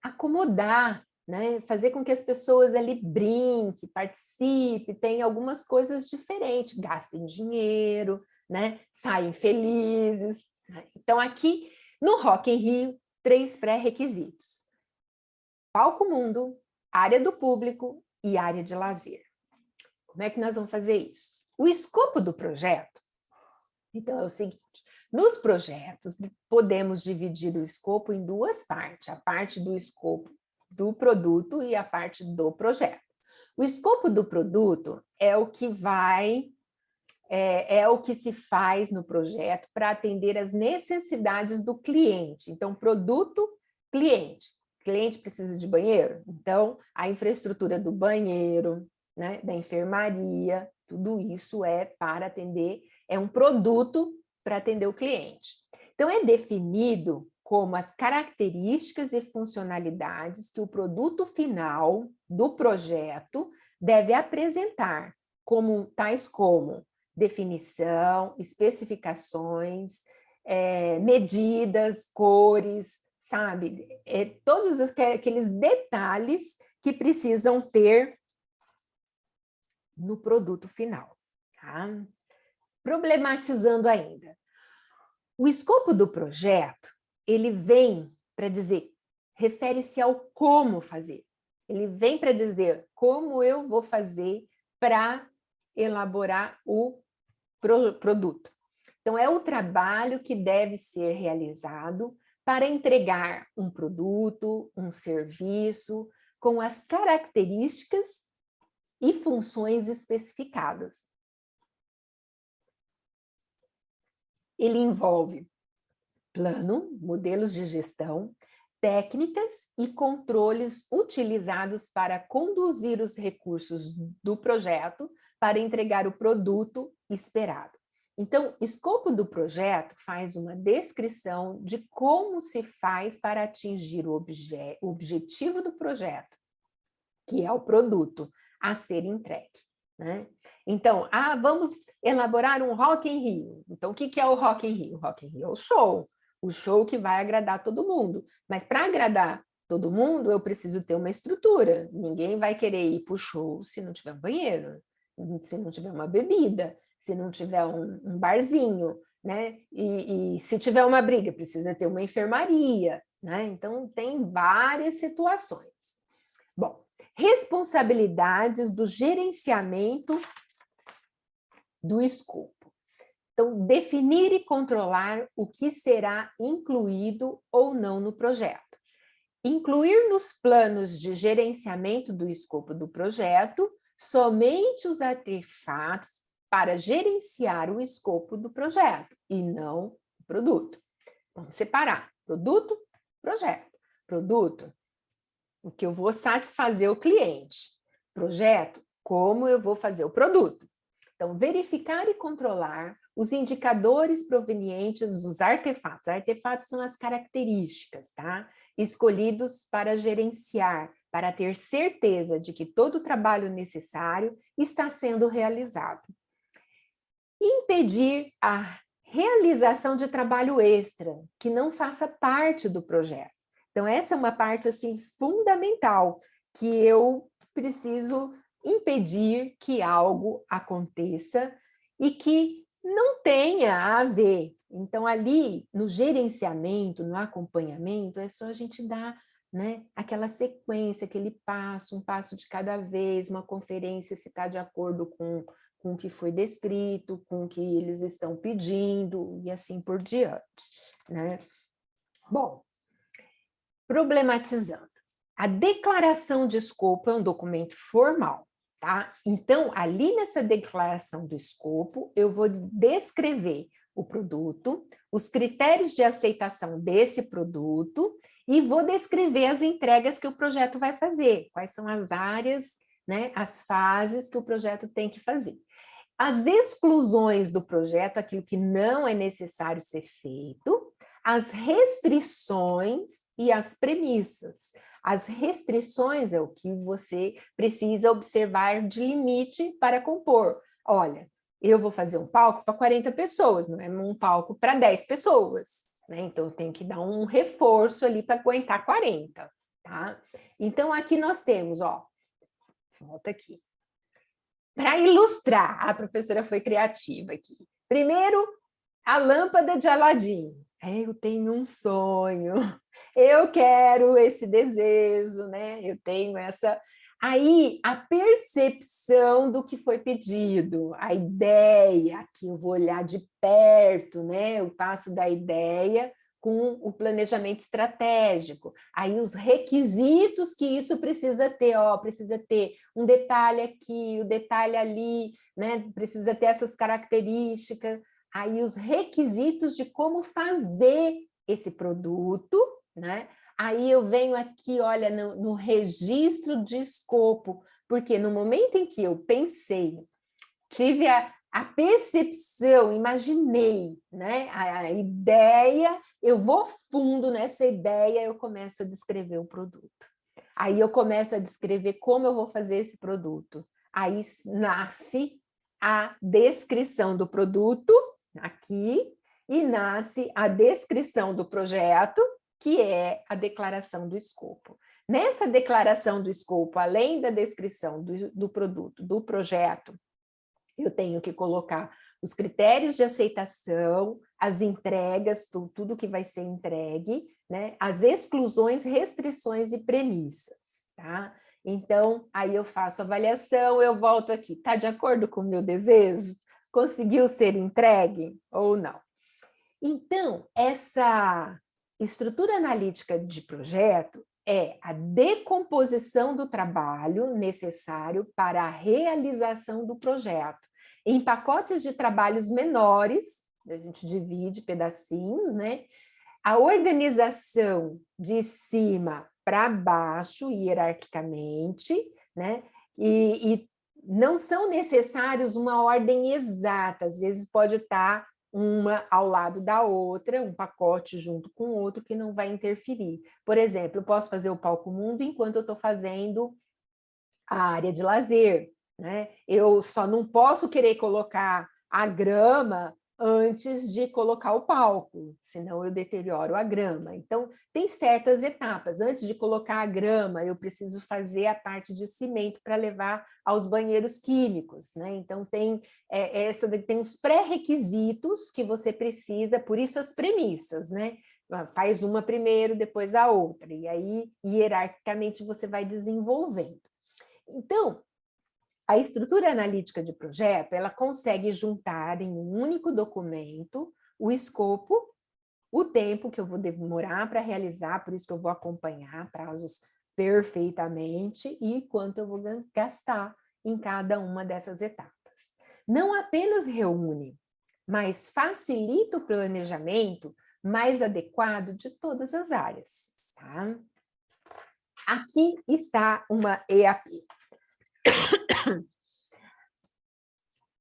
[SPEAKER 1] acomodar, né, fazer com que as pessoas ali brinquem, participem, tenham algumas coisas diferentes, gastem dinheiro, né, saem felizes. Então aqui no Rock in Rio, 3 pré-requisitos: palco mundo, área do público e área de lazer. Como é que nós vamos fazer isso? O escopo do projeto, então, é o seguinte: nos projetos, podemos dividir o escopo em 2 partes, a parte do escopo do produto e a parte do projeto. O escopo do produto é o que é o que se faz no projeto para atender às necessidades do cliente. Então, produto, cliente. O cliente precisa de banheiro? Então, a infraestrutura do banheiro, né, da enfermaria, tudo isso é para atender, é um produto para atender o cliente. Então, é definido como as características e funcionalidades que o produto final do projeto deve apresentar, tais como definição, especificações, medidas, cores, sabe? Todos aqueles detalhes que precisam ter no produto final, tá? Problematizando ainda. O escopo do projeto, ele vem para dizer, refere-se ao como fazer. Ele vem para dizer como eu vou fazer para elaborar o produto. Então, é o trabalho que deve ser realizado para entregar um produto, um serviço, com as características e funções especificadas. Ele envolve plano, modelos de gestão, técnicas e controles utilizados para conduzir os recursos do projeto para entregar o produto esperado. Então, o escopo do projeto faz uma descrição de como se faz para atingir o objetivo do projeto, que é o produto a ser entregue, né? Então, vamos elaborar um Rock in Rio. Então, o que é o Rock in Rio? O Rock in Rio é o show que vai agradar todo mundo. Mas para agradar todo mundo, eu preciso ter uma estrutura. Ninguém vai querer ir para o show se não tiver um banheiro, se não tiver uma bebida, se não tiver um barzinho, né? E se tiver uma briga, precisa ter uma enfermaria, né? Então, tem várias situações. Bom, responsabilidades do gerenciamento do escopo. Então, definir e controlar o que será incluído ou não no projeto. Incluir nos planos de gerenciamento do escopo do projeto somente os artefatos para gerenciar o escopo do projeto e não o produto. Vamos separar produto, projeto. Produto, o que eu vou satisfazer o cliente. Projeto, como eu vou fazer o produto. Então, verificar e controlar os indicadores provenientes dos artefatos. Artefatos são as características, tá? Escolhidos para gerenciar, para ter certeza de que todo o trabalho necessário está sendo realizado. Impedir a realização de trabalho extra, que não faça parte do projeto. Então, essa é uma parte assim, fundamental, que eu preciso impedir que algo aconteça e que não tenha a ver. Então, ali, no gerenciamento, no acompanhamento, é só a gente dar, né, aquela sequência, aquele passo, um passo de cada vez, uma conferência se está de acordo com o que foi descrito, com o que eles estão pedindo, e assim por diante, né? Bom, problematizando. A declaração de escopo é um documento formal, tá? Então, ali nessa declaração do escopo, eu vou descrever o produto, os critérios de aceitação desse produto e vou descrever as entregas que o projeto vai fazer, quais são as áreas, né, as fases que o projeto tem que fazer. As exclusões do projeto, aquilo que não é necessário ser feito, as restrições e as premissas. As restrições é o que você precisa observar de limite para compor. Olha, eu vou fazer um palco para 40 pessoas, não é um palco para 10 pessoas, né? Então, eu tenho que dar um reforço ali para aguentar 40, tá? Então, aqui nós temos, ó, volta aqui. Para ilustrar, a professora foi criativa aqui. Primeiro, a lâmpada de Aladim. Eu tenho um sonho, eu quero esse desejo, né? Eu tenho essa... Aí, a percepção do que foi pedido, a ideia, que eu vou olhar de perto, né? Eu passo da ideia com o planejamento estratégico. Aí os requisitos que isso precisa ter, ó, precisa ter um detalhe aqui, o detalhe ali, né? Precisa ter essas características. Aí os requisitos de como fazer esse produto, né? Aí eu venho aqui, olha, no registro de escopo, porque no momento em que eu pensei, tive a percepção, imaginei, né? A ideia, eu vou fundo nessa ideia, eu começo a descrever o produto. Aí eu começo a descrever como eu vou fazer esse produto. Aí nasce a descrição do produto, aqui, e nasce a descrição do projeto, que é a declaração do escopo. Nessa declaração do escopo, além da descrição do produto, do projeto, eu tenho que colocar os critérios de aceitação, as entregas, tudo que vai ser entregue, né? As exclusões, restrições e premissas, tá? Então, aí eu faço avaliação, eu volto aqui, tá de acordo com o meu desejo? Conseguiu ser entregue ou não? Então, essa estrutura analítica de projeto é a decomposição do trabalho necessário para a realização do projeto. Em pacotes de trabalhos menores, a gente divide pedacinhos, né? A organização de cima para baixo, hierarquicamente, né? E não são necessários uma ordem exata, às vezes pode estar uma ao lado da outra, um pacote junto com o outro que não vai interferir. Por exemplo, eu posso fazer o palco mundo enquanto eu estou fazendo a área de lazer, né? Eu só não posso querer colocar a grama antes de colocar o palco, senão eu deterioro a grama. Então, tem certas etapas. Antes de colocar a grama, eu preciso fazer a parte de cimento para levar aos banheiros químicos, né? Então, tem os pré-requisitos que você precisa, por isso as premissas, né? Faz uma primeiro, depois a outra, e aí, hierarquicamente, você vai desenvolvendo. Então, a estrutura analítica de projeto, ela consegue juntar em um único documento o escopo, o tempo que eu vou demorar para realizar, por isso que eu vou acompanhar prazos perfeitamente e quanto eu vou gastar em cada uma dessas etapas. Não apenas reúne, mas facilita o planejamento mais adequado de todas as áreas. Tá? Aqui está uma EAP.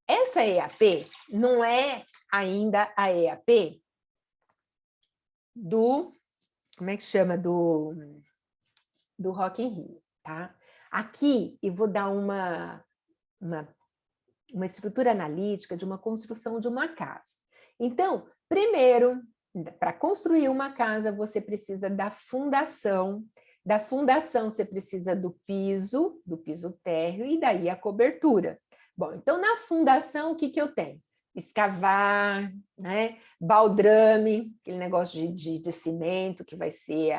[SPEAKER 1] Essa EAP não é ainda a EAP do, como é que chama, do Rock in Rio, tá? Aqui eu vou dar uma estrutura analítica de uma construção de uma casa. Então, primeiro, para construir uma casa, você precisa da fundação. Da fundação, você precisa do piso térreo e daí a cobertura. Bom, então, na fundação, o que eu tenho? Escavar, né? Baldrame, aquele negócio de cimento, que vai ser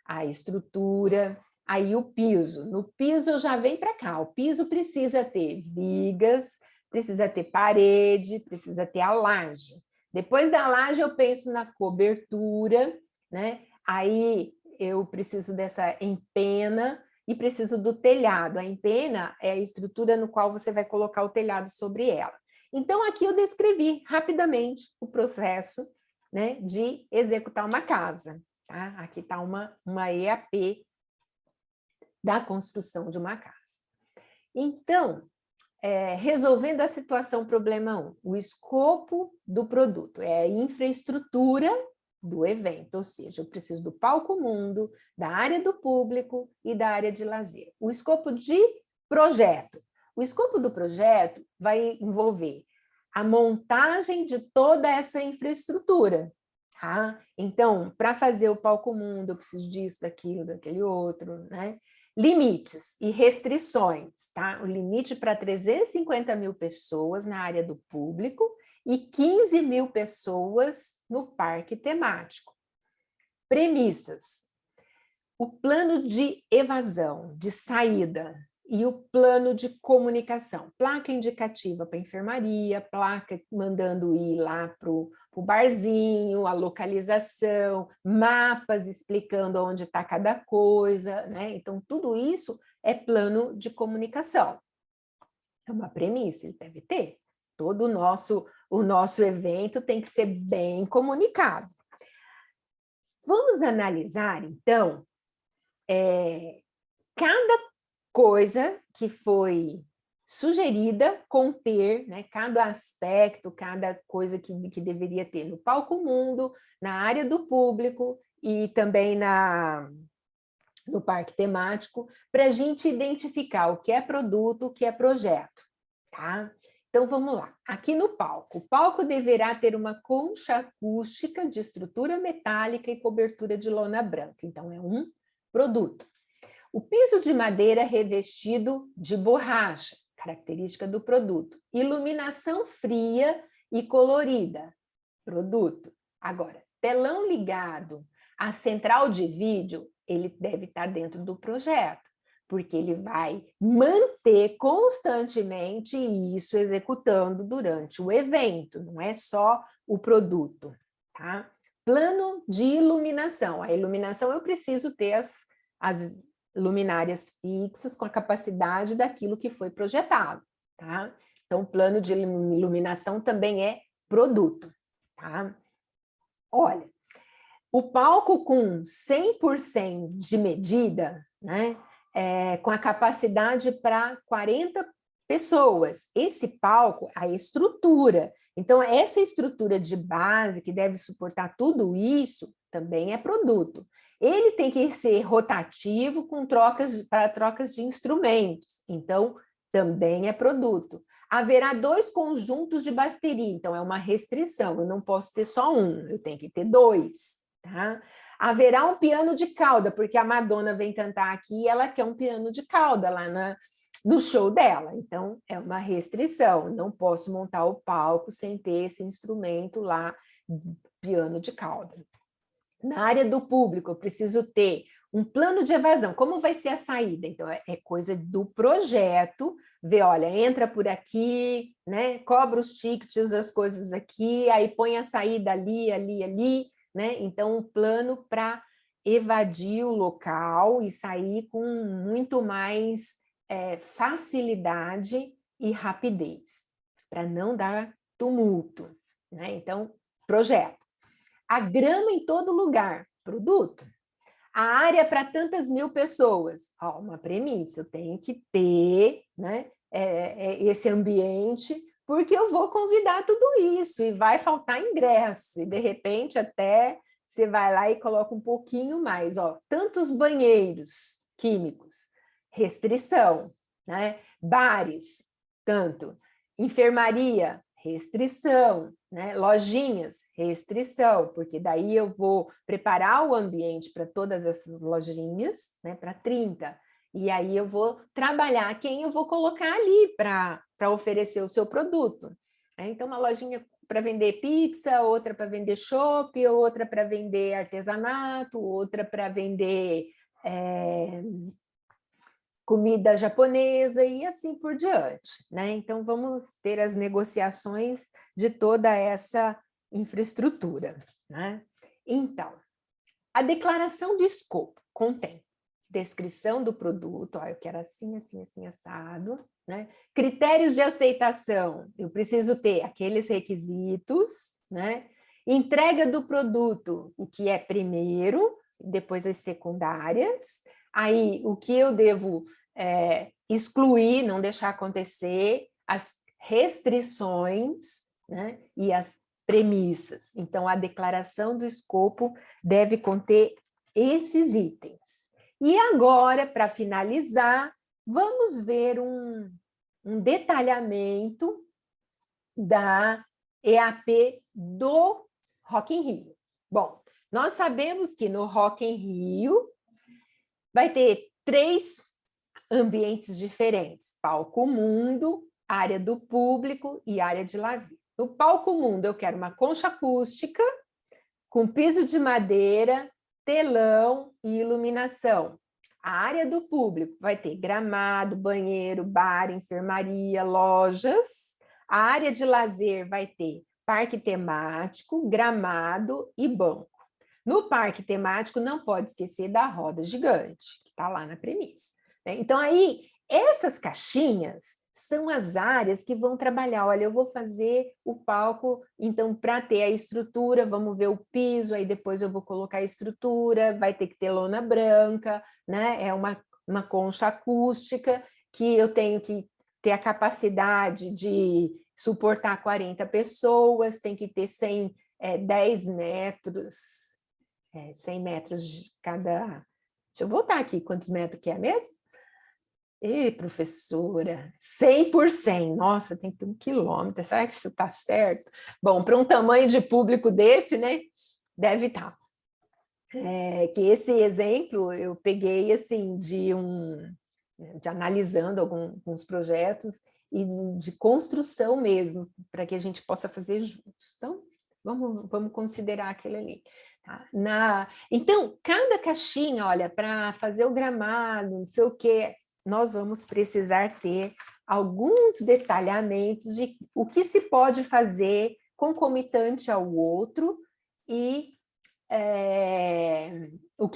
[SPEAKER 1] a estrutura. Aí o piso. No piso, eu já venho para cá. O piso precisa ter vigas, precisa ter parede, precisa ter a laje. Depois da laje, eu penso na cobertura, né? Aí eu preciso dessa empena e preciso do telhado. A empena é a estrutura no qual você vai colocar o telhado sobre ela. Então, aqui eu descrevi rapidamente o processo, né, de executar uma casa. Tá? Aqui está uma EAP da construção de uma casa. Então, resolvendo a situação problema 1, o escopo do produto é a infraestrutura do evento, ou seja, eu preciso do palco mundo, da área do público e da área de lazer. O escopo de projeto. O escopo do projeto vai envolver a montagem de toda essa infraestrutura. Tá? Então, para fazer o palco mundo, eu preciso disso, daquilo, daquele outro, né? Limites e restrições, tá? O limite para 350 mil pessoas na área do público e 15 mil pessoas no parque temático. Premissas. O plano de evasão, de saída e o plano de comunicação. Placa indicativa para a enfermaria, placa mandando ir lá para o barzinho, a localização, mapas explicando onde está cada coisa, né? Então, tudo isso é plano de comunicação. É uma premissa, ele deve ter. Todo o nosso evento tem que ser bem comunicado. Vamos analisar, então, cada coisa que foi sugerida conter, né, cada aspecto, cada coisa que deveria ter no palco mundo, na área do público e também no parque temático, para a gente identificar o que é produto, o que é projeto. Tá? Então, vamos lá. Aqui no palco. O palco deverá ter uma concha acústica de estrutura metálica e cobertura de lona branca. Então, é um produto. O piso de madeira revestido de borracha, característica do produto. Iluminação fria e colorida, produto. Agora, telão ligado à central de vídeo, ele deve estar dentro do projeto, porque ele vai manter constantemente isso executando durante o evento, não é só o produto. Tá? Plano de iluminação. A iluminação eu preciso ter as luminárias fixas com a capacidade daquilo que foi projetado, tá? Então, o plano de iluminação também é produto, tá? Olha, o palco com 100% de medida, né? Com a capacidade para 40 pessoas. Esse palco, a estrutura. Então, essa estrutura de base que deve suportar tudo isso também é produto. Ele tem que ser rotativo para trocas de instrumentos. Então, Também é produto. Haverá 2 conjuntos de bateria, então é uma restrição, eu não posso ter só um, eu tenho que ter 2, tá? Haverá um piano de cauda, porque a Madonna vem cantar aqui e ela quer um piano de cauda lá no show dela, então é uma restrição, não posso montar o palco sem ter esse instrumento lá, piano de cauda. Na área do público, eu preciso ter um plano de evasão. Como vai ser a saída? Então, é coisa do projeto, ver, olha, entra por aqui, né? Cobra os tickets das coisas aqui, aí põe a saída ali, ali, ali, né? Então, um plano para evadir o local e sair com muito mais facilidade e rapidez, para não dar tumulto, né? Então, projeto. A grama em todo lugar, produto. A área para tantas mil pessoas, uma premissa, eu tenho que ter, né, esse ambiente, porque eu vou convidar tudo isso, e vai faltar ingresso, e de repente até você vai lá e coloca um pouquinho mais, tantos banheiros químicos, restrição, né? Bares, tanto, enfermaria, restrição, né? Lojinhas, restrição, porque daí eu vou preparar o ambiente para todas essas lojinhas, né? Para 30, e aí eu vou trabalhar quem eu vou colocar ali para oferecer o seu produto. Então, uma lojinha para vender pizza, outra para vender chopp, outra para vender artesanato, outra para vender comida japonesa e assim por diante, né? Então, vamos ter as negociações de toda essa infraestrutura, né? Então, a declaração do escopo contém descrição do produto, eu quero assim, assim, assim, assado, né? Critérios de aceitação, eu preciso ter aqueles requisitos, né? Entrega do produto, o que é primeiro, depois as secundárias, aí o que eu devo excluir, não deixar acontecer, as restrições, né? E as premissas. Então, a declaração do escopo deve conter esses itens. E agora, para finalizar, vamos ver um detalhamento da EAP do Rock in Rio. Bom, nós sabemos que no Rock in Rio vai ter 3 ambientes diferentes: palco mundo, área do público e área de lazer. No palco mundo, eu quero uma concha acústica com piso de madeira, telão e iluminação. A área do público vai ter gramado, banheiro, bar, enfermaria, lojas. A área de lazer vai ter parque temático, gramado e banco. No parque temático, não pode esquecer da roda gigante, que está lá na premissa. Então, aí, essas caixinhas são as áreas que vão trabalhar. Olha, eu vou fazer o palco, então, para ter a estrutura, vamos ver o piso, aí depois eu vou colocar a estrutura, vai ter que ter lona branca, né? É uma concha acústica que eu tenho que ter a capacidade de suportar 40 pessoas, tem que ter 10 metros, 100 metros de cada... Deixa eu voltar aqui, quantos metros que é mesmo? Ei, professora, 100 por 100, nossa, tem que ter 1 quilômetro, será que isso está certo? Bom, para um tamanho de público desse, né, deve estar. Que esse exemplo eu peguei, assim, de analisando alguns projetos e de construção mesmo, para que a gente possa fazer juntos. Então, vamos considerar aquele ali. Tá? Então, cada caixinha, olha, para fazer o gramado, não sei o quê, nós vamos precisar ter alguns detalhamentos de o que se pode fazer concomitante ao outro e o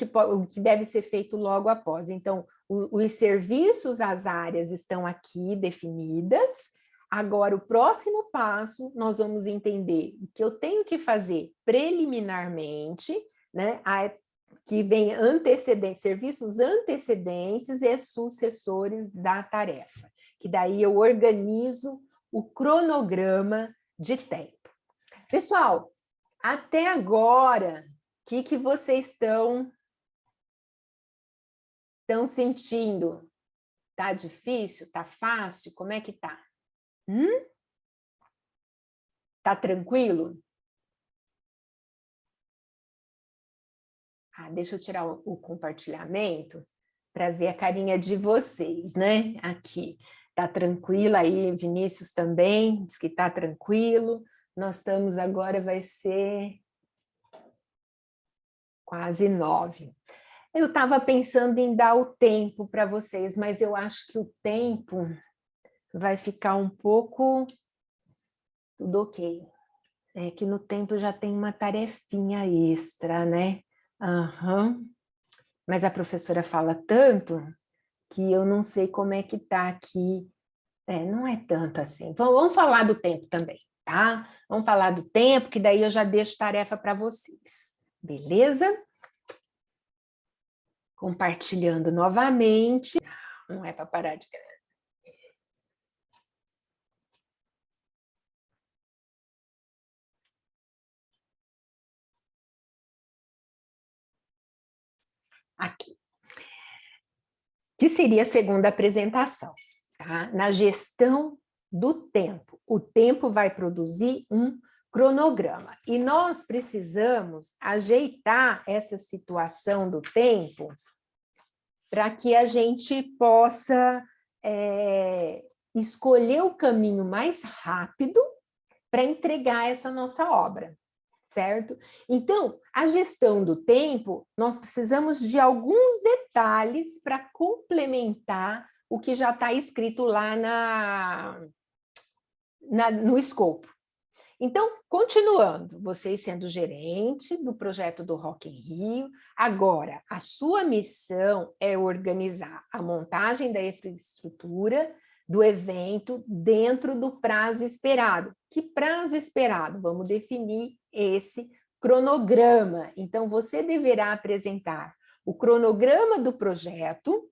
[SPEAKER 1] que deve ser feito logo após. Então, os serviços, as áreas estão aqui definidas. Agora, o próximo passo, nós vamos entender o que eu tenho que fazer preliminarmente, né? Que vem antecedentes, serviços antecedentes e sucessores da tarefa, que daí eu organizo o cronograma de tempo. Pessoal, até agora, o que vocês estão sentindo? Tá difícil? Tá fácil? Como é que tá? Tá tranquilo? Deixa eu tirar o compartilhamento para ver a carinha de vocês, né? Aqui. Tá tranquilo aí, Vinícius também, diz que tá tranquilo. Nós estamos agora, vai ser quase 9. Eu estava pensando em dar o tempo para vocês, mas eu acho que o tempo vai ficar um pouco... Tudo ok. É que no tempo já tem uma tarefinha extra, né? Mas a professora fala tanto que eu não sei como é que tá aqui. Não é tanto assim. Então, vamos falar do tempo também, tá? Vamos falar do tempo, que daí eu já deixo tarefa para vocês. Beleza? Compartilhando novamente. Não é para parar de gravar. Aqui. Que seria a segunda apresentação, tá? Na gestão do tempo. O tempo vai produzir um cronograma. E nós precisamos ajeitar essa situação do tempo para que a gente possa escolher o caminho mais rápido para entregar essa nossa obra, certo? Então, a gestão do tempo, nós precisamos de alguns detalhes para complementar o que já está escrito lá no escopo. Então, continuando, vocês sendo gerente do projeto do Rock in Rio, agora a sua missão é organizar a montagem da infraestrutura do evento dentro do prazo esperado. Que prazo esperado? Vamos definir esse cronograma. Então, você deverá apresentar o cronograma do projeto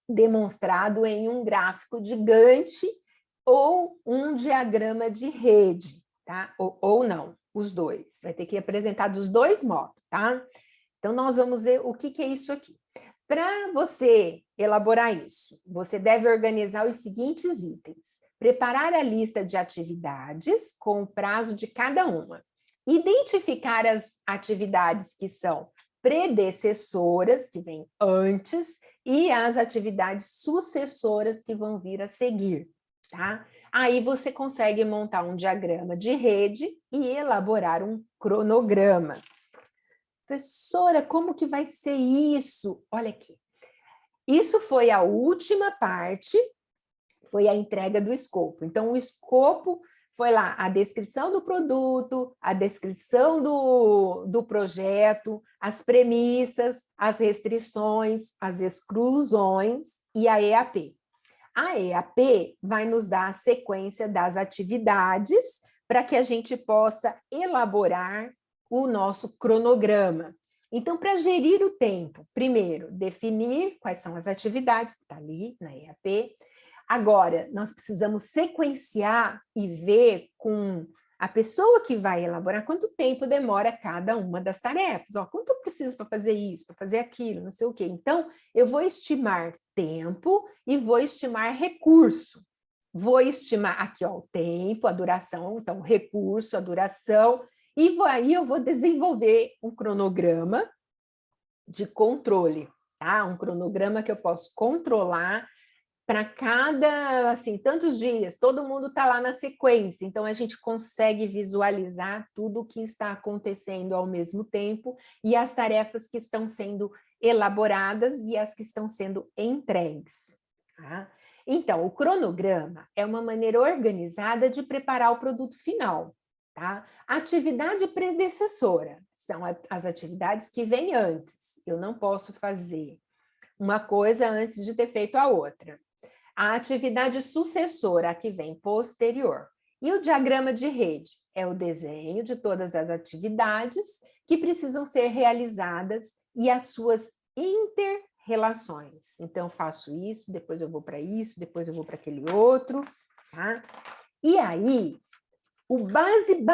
[SPEAKER 1] demonstrado em um gráfico de Gantt ou um diagrama de rede. Tá? Ou não, os dois. Vai ter que apresentar dos dois modos, tá? Então, nós vamos ver o que é isso aqui. Para você elaborar isso, você deve organizar os seguintes itens. Preparar a lista de atividades com o prazo de cada uma. Identificar as atividades que são predecessoras, que vêm antes, e as atividades sucessoras que vão vir a seguir, tá? Aí você consegue montar um diagrama de rede e elaborar um cronograma. Professora, como que vai ser isso? Olha aqui. Isso foi a última parte, foi a entrega do escopo. Então, o escopo foi lá a descrição do produto, a descrição do projeto, as premissas, as restrições, as exclusões e a EAP. A EAP vai nos dar a sequência das atividades para que a gente possa elaborar o nosso cronograma. Então, para gerir o tempo, primeiro, definir quais são as atividades, está ali na EAP. Agora, nós precisamos sequenciar e ver com a pessoa que vai elaborar quanto tempo demora cada uma das tarefas. Quanto eu preciso para fazer isso, para fazer aquilo, não sei o quê. Então, eu vou estimar tempo e vou estimar recurso. Vou estimar aqui o tempo, a duração, então, recurso, a duração, e aí eu vou desenvolver um cronograma de controle, tá? Um cronograma que eu posso controlar para cada, assim, tantos dias, todo mundo está lá na sequência, então a gente consegue visualizar tudo o que está acontecendo ao mesmo tempo e as tarefas que estão sendo elaboradas e as que estão sendo entregues. Tá? Então, o cronograma é uma maneira organizada de preparar o produto final. Tá? A atividade predecessora são as atividades que vêm antes. Eu não posso fazer uma coisa antes de ter feito a outra. A atividade sucessora, a que vem posterior. E o diagrama de rede é o desenho de todas as atividades que precisam ser realizadas e as suas inter-relações. Então, faço isso, depois eu vou para isso, depois eu vou para aquele outro. Tá? E aí, o base,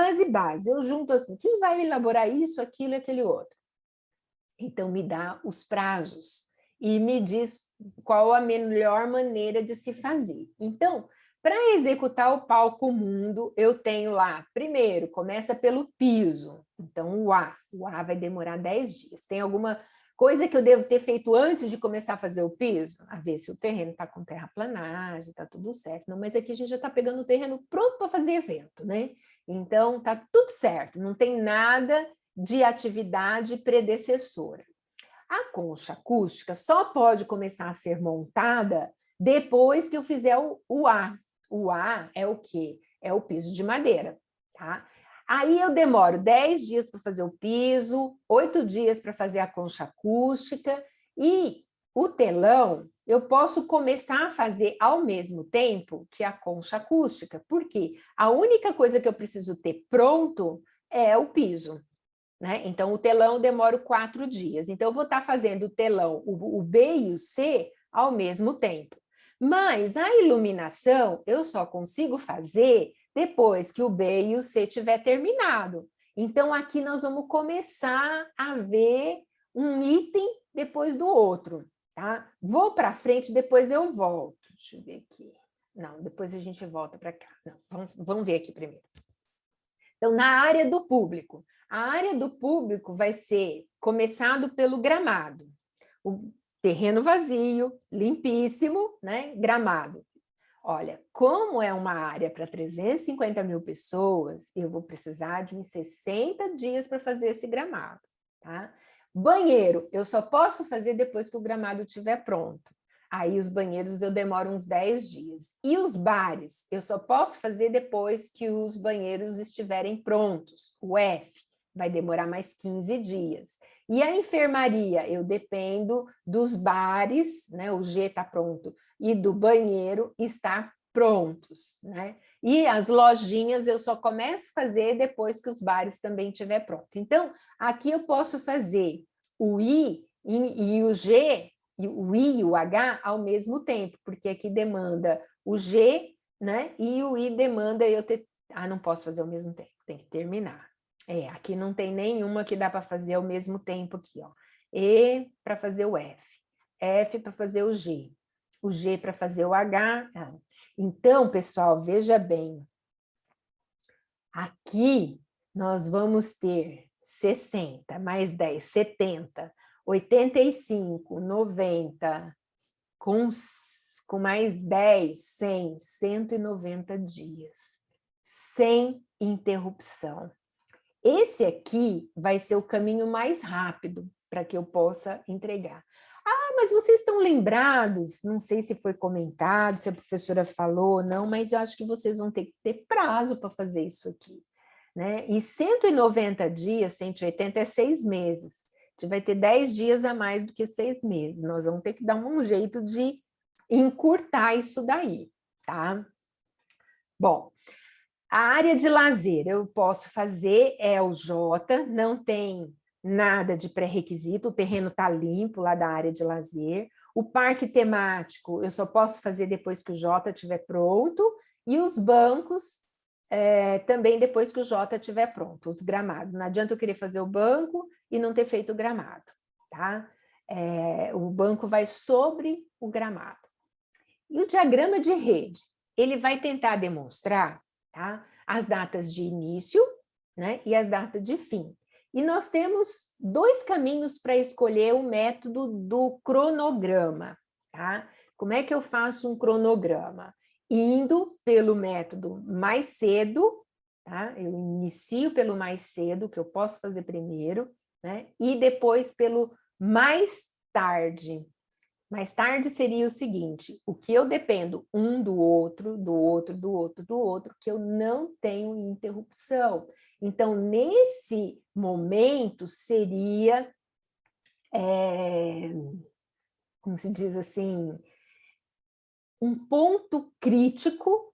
[SPEAKER 1] eu junto assim, quem vai elaborar isso, aquilo e aquele outro? Então, me dá os prazos. e me diz qual a melhor maneira de se fazer. Então, para executar o palco mundo, eu tenho lá, primeiro, começa pelo piso. Então, o A vai demorar 10 dias. Tem alguma coisa que eu devo ter feito antes de começar a fazer o piso? A ver se o terreno está com terraplanagem, está tudo certo. Não, mas aqui a gente já está pegando o terreno pronto para fazer evento, né? Então, está tudo certo, não tem nada de atividade predecessora. A concha acústica só pode começar a ser montada depois que eu fizer o A. O A é o quê? É o piso de madeira, tá? Aí eu demoro 10 dias para fazer o piso, 8 dias para fazer a concha acústica e o telão eu posso começar a fazer ao mesmo tempo que a concha acústica, porque a única coisa que eu preciso ter pronto é o piso, né? Então, o telão eu demoro 4 dias. Então, eu vou estar fazendo o telão, o B e o C, ao mesmo tempo. Mas a iluminação eu só consigo fazer depois que o B e o C tiver terminado. Então, aqui nós vamos começar a ver um item depois do outro, tá? Vou para frente, depois eu volto. Deixa eu ver aqui. Não, depois a gente volta para cá. Não, vamos ver aqui primeiro. Então, na área do público. A área do público vai ser começado pelo gramado. O terreno vazio, limpíssimo, né? Gramado. Olha, como é uma área para 350 mil pessoas, eu vou precisar de uns 60 dias para fazer esse gramado, tá? Banheiro, eu só posso fazer depois que o gramado estiver pronto. Aí os banheiros eu demoro uns 10 dias. E os bares, eu só posso fazer depois que os banheiros estiverem prontos. O F vai demorar mais 15 dias. E a enfermaria, eu dependo dos bares, né? O G está pronto, e do banheiro estar prontos, né? E as lojinhas eu só começo a fazer depois que os bares também estiver pronto. Então, aqui eu posso fazer o I e o G, o I e o H ao mesmo tempo, porque aqui demanda o G, né? E o I demanda eu ter... Ah, não posso fazer ao mesmo tempo, tem que terminar. Aqui não tem nenhuma que dá para fazer ao mesmo tempo aqui, ó. E para fazer o F para fazer o G para fazer o H. Então, pessoal, veja bem, aqui nós vamos ter 60, mais 10, 70, 85, 90, com mais 10, 100, 190 dias, sem interrupção. Esse aqui vai ser o caminho mais rápido para que eu possa entregar. Ah, mas vocês estão lembrados? Não sei se foi comentado, se a professora falou ou não, mas eu acho que vocês vão ter que ter prazo para fazer isso aqui, né? E 190 dias, 180 é 6 meses. A gente vai ter 10 dias a mais do que 6 meses. Nós vamos ter que dar um jeito de encurtar isso daí, tá? Bom, a área de lazer eu posso fazer é o J, não tem nada de pré-requisito, o terreno está limpo lá da área de lazer. O parque temático eu só posso fazer depois que o J estiver pronto, e os bancos também depois que o J estiver pronto, os gramados. Não adianta eu querer fazer o banco e não ter feito o gramado, tá? O banco vai sobre o gramado. E o diagrama de rede, ele vai tentar demonstrar, tá, as datas de início, né, e as datas de fim. E nós temos 2 caminhos para escolher o método do cronograma, tá? Como é que eu faço um cronograma? Indo pelo método mais cedo, tá? Eu inicio pelo mais cedo, que eu posso fazer primeiro, né? E depois pelo mais tarde. Mais tarde seria o seguinte, o que eu dependo um do outro, do outro, do outro, do outro, que eu não tenho interrupção. Então, nesse momento, seria, como se diz assim, um ponto crítico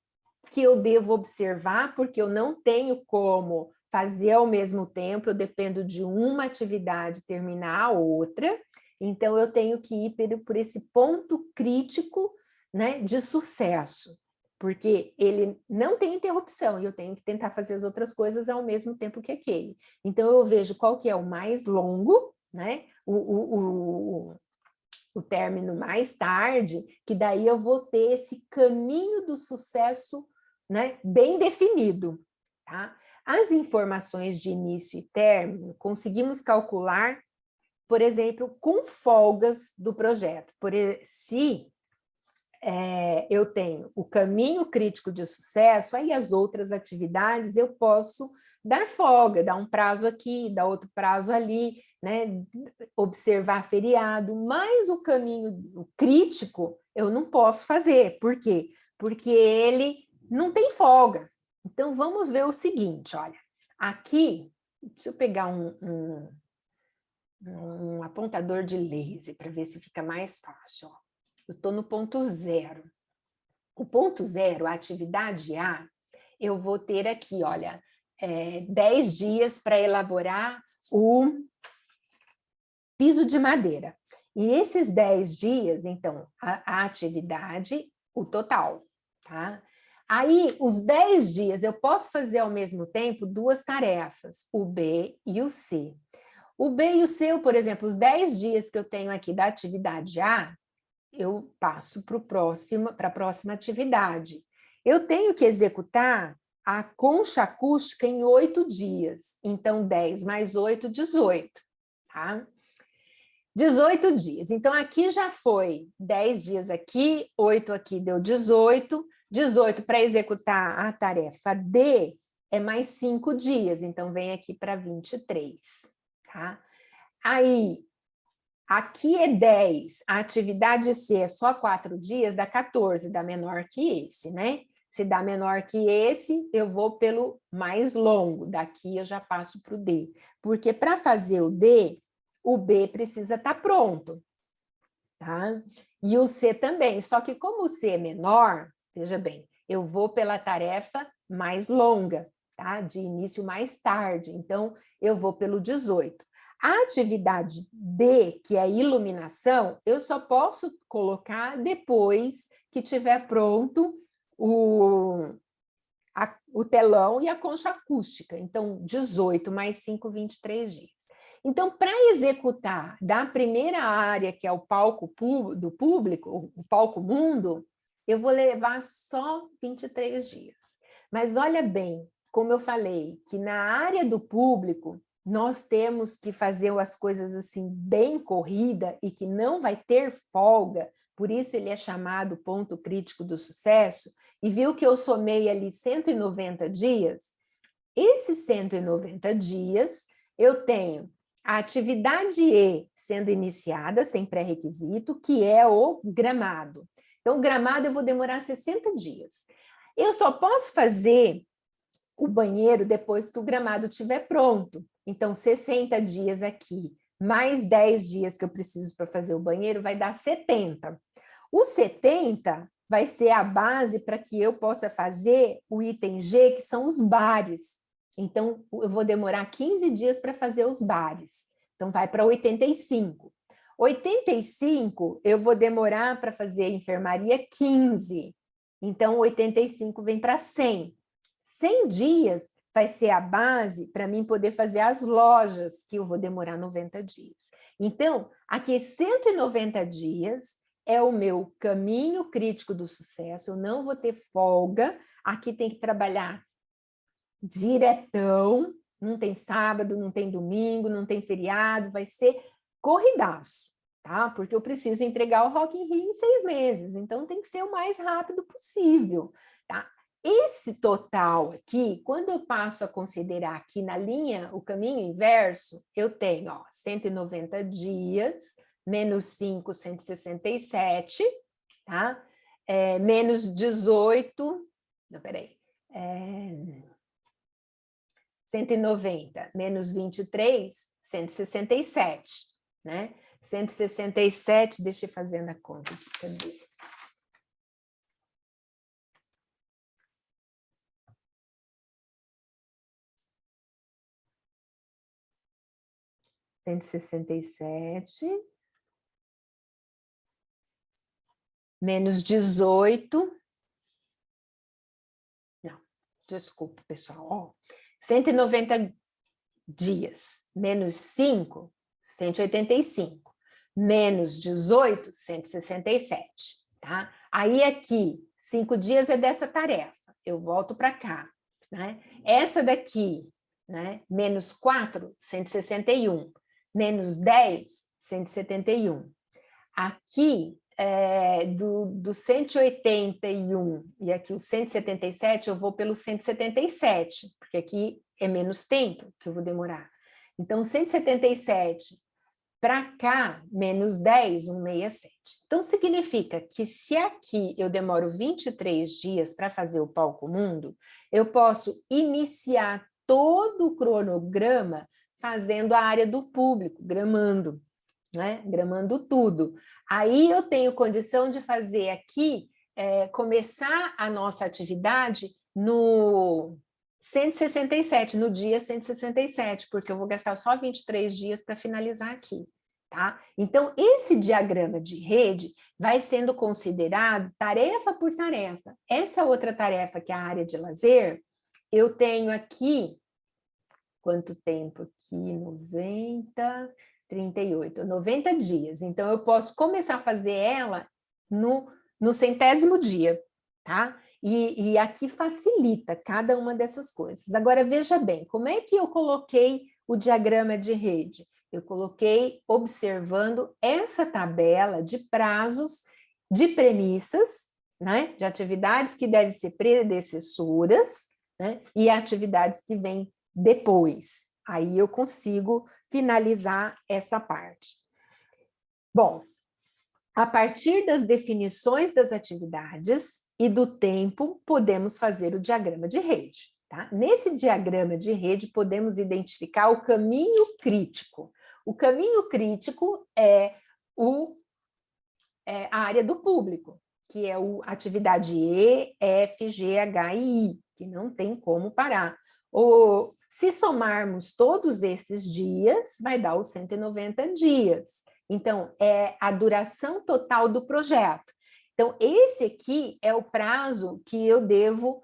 [SPEAKER 1] que eu devo observar, porque eu não tenho como fazer ao mesmo tempo, eu dependo de uma atividade terminar a outra, então eu tenho que ir por esse ponto crítico, né, de sucesso, porque ele não tem interrupção e eu tenho que tentar fazer as outras coisas ao mesmo tempo que aquele. Então eu vejo qual que é o mais longo, né, o o término mais tarde, que daí eu vou ter esse caminho do sucesso, né, bem definido, tá? As informações de início e término, conseguimos calcular, por exemplo, com folgas do projeto. Se eu tenho o caminho crítico de sucesso, aí as outras atividades eu posso dar folga, dar um prazo aqui, dar outro prazo ali, né? Observar feriado, mas o caminho crítico eu não posso fazer. Por quê? Porque ele não tem folga. Então, vamos ver o seguinte, olha, aqui, deixa eu pegar um apontador de laser para ver se fica mais fácil, ó. Eu estou no ponto zero. O ponto zero, a atividade A, eu vou ter aqui, olha, 10 dias para elaborar o piso de madeira. E esses 10 dias, então, a atividade, o total, tá? Aí, os 10 dias, eu posso fazer ao mesmo tempo duas tarefas, o B e o C. O B e o C, por exemplo, os 10 dias que eu tenho aqui da atividade A, eu passo para a próxima atividade. Eu tenho que executar a concha acústica em 8 dias. Então, 10 mais 8, 18. Tá? 18 dias. Então, aqui já foi 10 dias aqui, 8 aqui deu 18. 18 para executar a tarefa D é mais 5 dias. Então, vem aqui para 23. Tá? Aí, aqui é 10, a atividade C é só 4 dias, dá 14, dá menor que esse, né? Se dá menor que esse, eu vou pelo mais longo, daqui eu já passo para o D. Porque para fazer o D, o B precisa estar pronto, tá? E o C também, só que como o C é menor, veja bem, eu vou pela tarefa mais longa, tá? De início mais tarde, então eu vou pelo 18. A atividade D, que é a iluminação, eu só posso colocar depois que tiver pronto o telão e a concha acústica. Então, 18 mais 5, 23 dias. Então, para executar da primeira área, que é o palco do público, o palco mundo, eu vou levar só 23 dias. Mas olha bem, como eu falei, que na área do público, nós temos que fazer as coisas assim bem corrida e que não vai ter folga, por isso ele é chamado ponto crítico do sucesso, e viu que eu somei ali 190 dias? Esses 190 dias, eu tenho a atividade E sendo iniciada, sem pré-requisito, que é o gramado. Então, o gramado eu vou demorar 60 dias. Eu só posso fazer o banheiro depois que o gramado estiver pronto. Então, 60 dias aqui, mais 10 dias que eu preciso para fazer o banheiro, vai dar 70. O 70 vai ser a base para que eu possa fazer o item G, que são os bares. Então, eu vou demorar 15 dias para fazer os bares. Então, vai para 85. 85, eu vou demorar para fazer a enfermaria 15. Então, 85 vem para 100. 100 dias vai ser a base para mim poder fazer as lojas, que eu vou demorar 90 dias. Então, aqui 190 dias é o meu caminho crítico do sucesso, eu não vou ter folga, aqui tem que trabalhar diretão, não tem sábado, não tem domingo, não tem feriado, vai ser corridaço, tá? Porque eu preciso entregar o Rock in Rio em 6 meses, então tem que ser o mais rápido possível, tá? Esse total aqui, quando eu passo a considerar aqui na linha, o caminho inverso, eu tenho, ó, 190 dias, menos 5, 167, tá? Menos 18, não, peraí, 190, menos 23, 167, né? 167, deixa eu fazer na conta, cadê? Menos 18. Não, desculpa, pessoal. Ó, 190 dias, menos 5, 185. menos 18, 167, tá? Aí aqui, 5 dias é dessa tarefa, eu volto para cá, né? Essa daqui, né? Menos 4, 161, menos 10, 171. Aqui, do 181 e aqui o 177, eu vou pelo 177, porque aqui é menos tempo que eu vou demorar. Então, 177 para cá, menos 10, 167. Então, significa que se aqui eu demoro 23 dias para fazer o palco mundo, eu posso iniciar todo o cronograma fazendo a área do público, gramando, né? Gramando tudo. Aí eu tenho condição de fazer aqui, começar a nossa atividade no 167, no dia 167, porque eu vou gastar só 23 dias para finalizar aqui, tá? Então, esse diagrama de rede vai sendo considerado tarefa por tarefa. Essa outra tarefa, que é a área de lazer, eu tenho aqui, quanto tempo aqui? 90, 38, 90 dias. Então, eu posso começar a fazer ela no 100º dia, tá? E aqui facilita cada uma dessas coisas. Agora, veja bem, como é que eu coloquei o diagrama de rede? Eu coloquei observando essa tabela de prazos, de premissas, né? De atividades que devem ser predecessoras, né? E atividades que vêm depois. Aí eu consigo finalizar essa parte. Bom, a partir das definições das atividades e do tempo, podemos fazer o diagrama de rede. Tá? Nesse diagrama de rede, podemos identificar o caminho crítico. O caminho crítico é a área do público, que é a atividade E, F, G, H e I, que não tem como parar. Se somarmos todos esses dias, vai dar os 190 dias. Então, é a duração total do projeto. Então, esse aqui é o prazo que eu devo,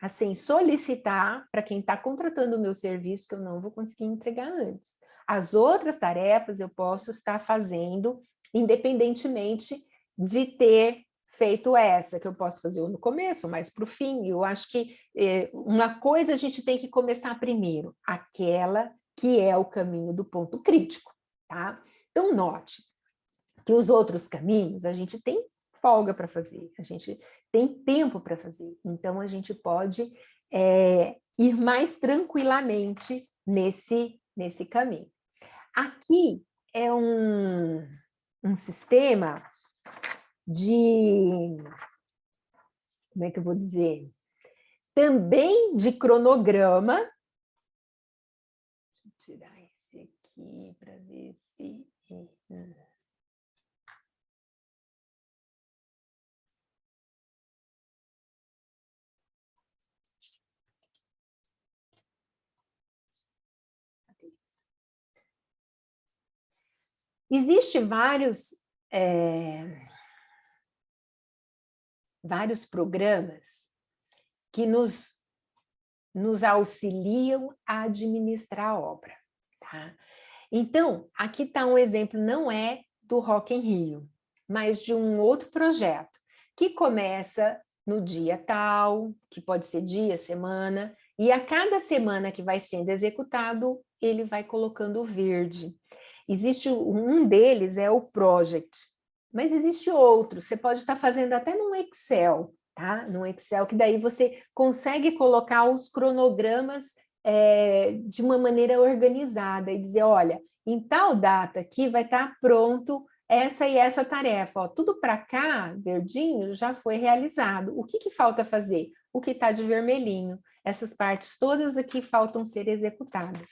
[SPEAKER 1] assim, solicitar para quem está contratando o meu serviço, que eu não vou conseguir entregar antes. As outras tarefas eu posso estar fazendo independentemente de ter feito essa, que eu posso fazer no começo, mais para o fim. Eu acho que uma coisa a gente tem que começar primeiro, aquela que é o caminho do ponto crítico, tá? Então, note que os outros caminhos a gente tem folga para fazer, a gente tem tempo para fazer, então a gente pode ir mais tranquilamente nesse caminho. Aqui é um sistema de, como é que eu vou dizer, também de cronograma. Deixa eu tirar esse aqui para ver se... Existem vários programas que nos auxiliam a administrar a obra, tá? Então, aqui está um exemplo, não é do Rock in Rio, mas de um outro projeto, que começa no dia tal, que pode ser dia, semana, e a cada semana que vai sendo executado, ele vai colocando o verde. Existe um deles, é o Project, mas existe outro, você pode estar fazendo até no Excel, tá? No Excel, que daí você consegue colocar os cronogramas de uma maneira organizada e dizer, olha, em tal data aqui vai estar pronto essa e essa tarefa, ó, tudo para cá, verdinho, já foi realizado. O que falta fazer? O que está de vermelhinho. Essas partes todas aqui faltam ser executadas.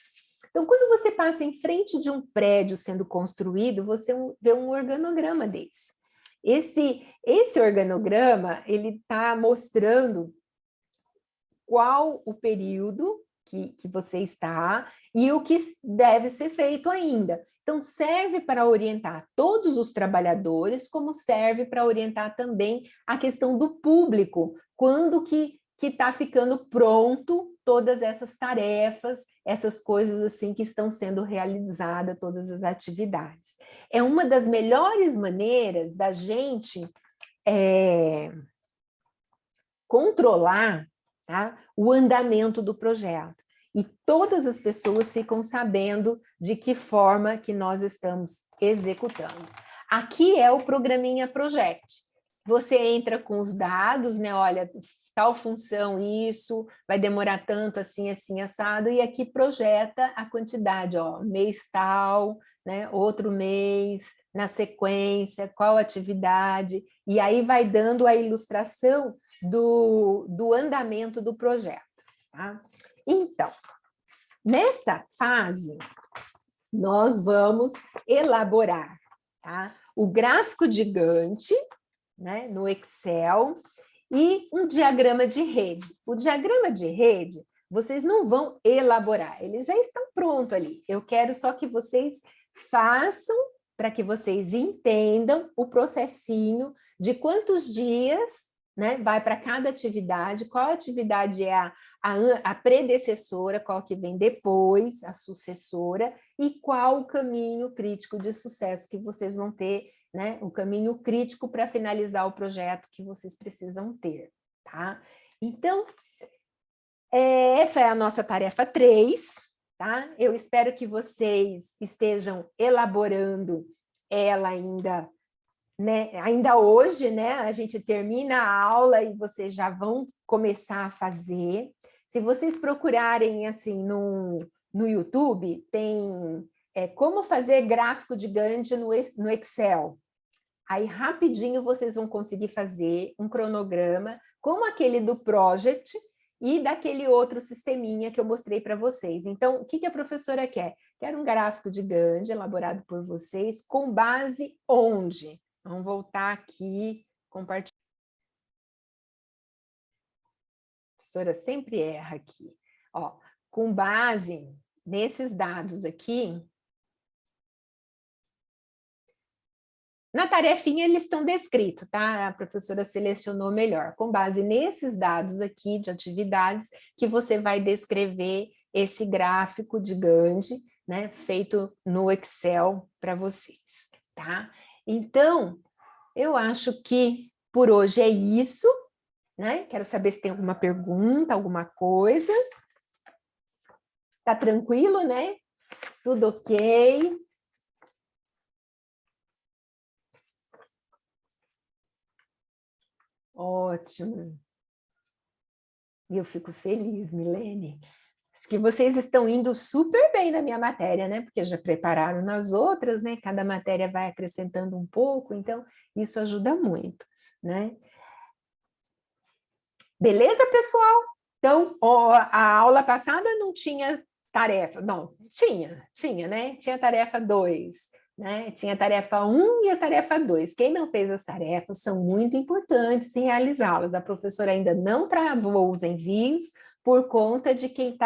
[SPEAKER 1] Então, quando você passa em frente de um prédio sendo construído, você vê um organograma desse. Esse organograma, ele está mostrando qual o período que você está e o que deve ser feito ainda. Então, serve para orientar todos os trabalhadores, como serve para orientar também a questão do público, quando que está ficando pronto todas essas tarefas, essas coisas assim que estão sendo realizadas, todas as atividades. é uma das melhores maneiras da gente controlar, tá, o andamento do projeto. E todas as pessoas ficam sabendo de que forma que nós estamos executando. Aqui é o programinha Project. Você entra com os dados, né? Olha, tal função, isso, vai demorar tanto, assim, assim, assado, e aqui projeta a quantidade, ó, mês tal, né? Outro mês, na sequência, qual atividade, e aí vai dando a ilustração do andamento do projeto, tá? Então, nessa fase, nós vamos elaborar, tá, o gráfico de Gantt, né, no Excel, e um diagrama de rede. O diagrama de rede, vocês não vão elaborar, eles já estão prontos ali. Eu quero só que vocês façam para que vocês entendam o processinho de quantos dias, né, vai para cada atividade, qual atividade é a predecessora, qual que vem depois, a sucessora, e qual o caminho crítico de sucesso que vocês vão ter, né, o caminho crítico para finalizar o projeto que vocês precisam ter, tá? Então, essa é a nossa tarefa 3, tá? Eu espero que vocês estejam elaborando ela ainda, né, ainda hoje, né? A gente termina a aula e vocês já vão começar a fazer. Se vocês procurarem assim no YouTube, tem como fazer gráfico de Gantt no Excel. Aí rapidinho vocês vão conseguir fazer um cronograma como aquele do Project e daquele outro sisteminha que eu mostrei para vocês. Então, o que a professora quer? Quer um gráfico de Gantt elaborado por vocês com base onde? Vamos voltar aqui, compartilhar. A professora sempre erra aqui. Ó, com base nesses dados aqui, na tarefinha eles estão descritos, tá? A professora selecionou melhor. Com base nesses dados aqui de atividades, que você vai descrever esse gráfico de Gantt, né? Feito no Excel para vocês, tá? Então, eu acho que por hoje é isso, né? Quero saber se tem alguma pergunta, alguma coisa. Tá tranquilo, né? Tudo ok? Ótimo. E eu fico feliz, Milene. Acho que vocês estão indo super bem na minha matéria, né? Porque já prepararam nas outras, né? Cada matéria vai acrescentando um pouco, então isso ajuda muito, né? Beleza, pessoal? Então, a aula passada não tinha tarefa, não, tinha, né? Tinha tarefa 2, né? Tinha a tarefa 1 e a tarefa 2. Quem não fez as tarefas são muito importantes em realizá-las. A professora ainda não travou os envios por conta de quem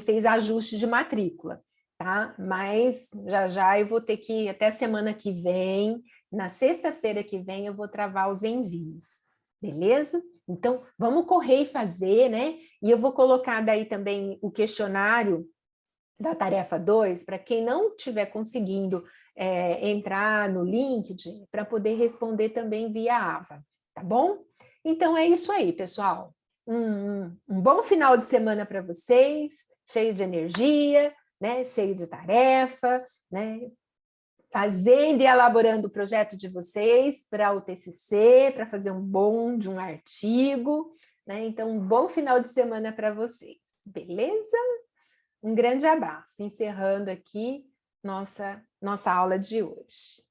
[SPEAKER 1] fez ajuste de matrícula, tá? Mas já eu vou ter que, até semana que vem, na sexta-feira que vem, eu vou travar os envios, beleza? Então, vamos correr e fazer, né? E eu vou colocar daí também o questionário da tarefa 2, para quem não estiver conseguindo entrar no LinkedIn, para poder responder também via AVA, tá bom? Então, é isso aí, pessoal. Um bom final de semana para vocês, cheio de energia, né? Cheio de tarefa, né? Fazendo e elaborando o projeto de vocês para o TCC, para fazer de um artigo, né? Então, um bom final de semana para vocês, beleza? Um grande abraço, encerrando aqui nossa aula de hoje.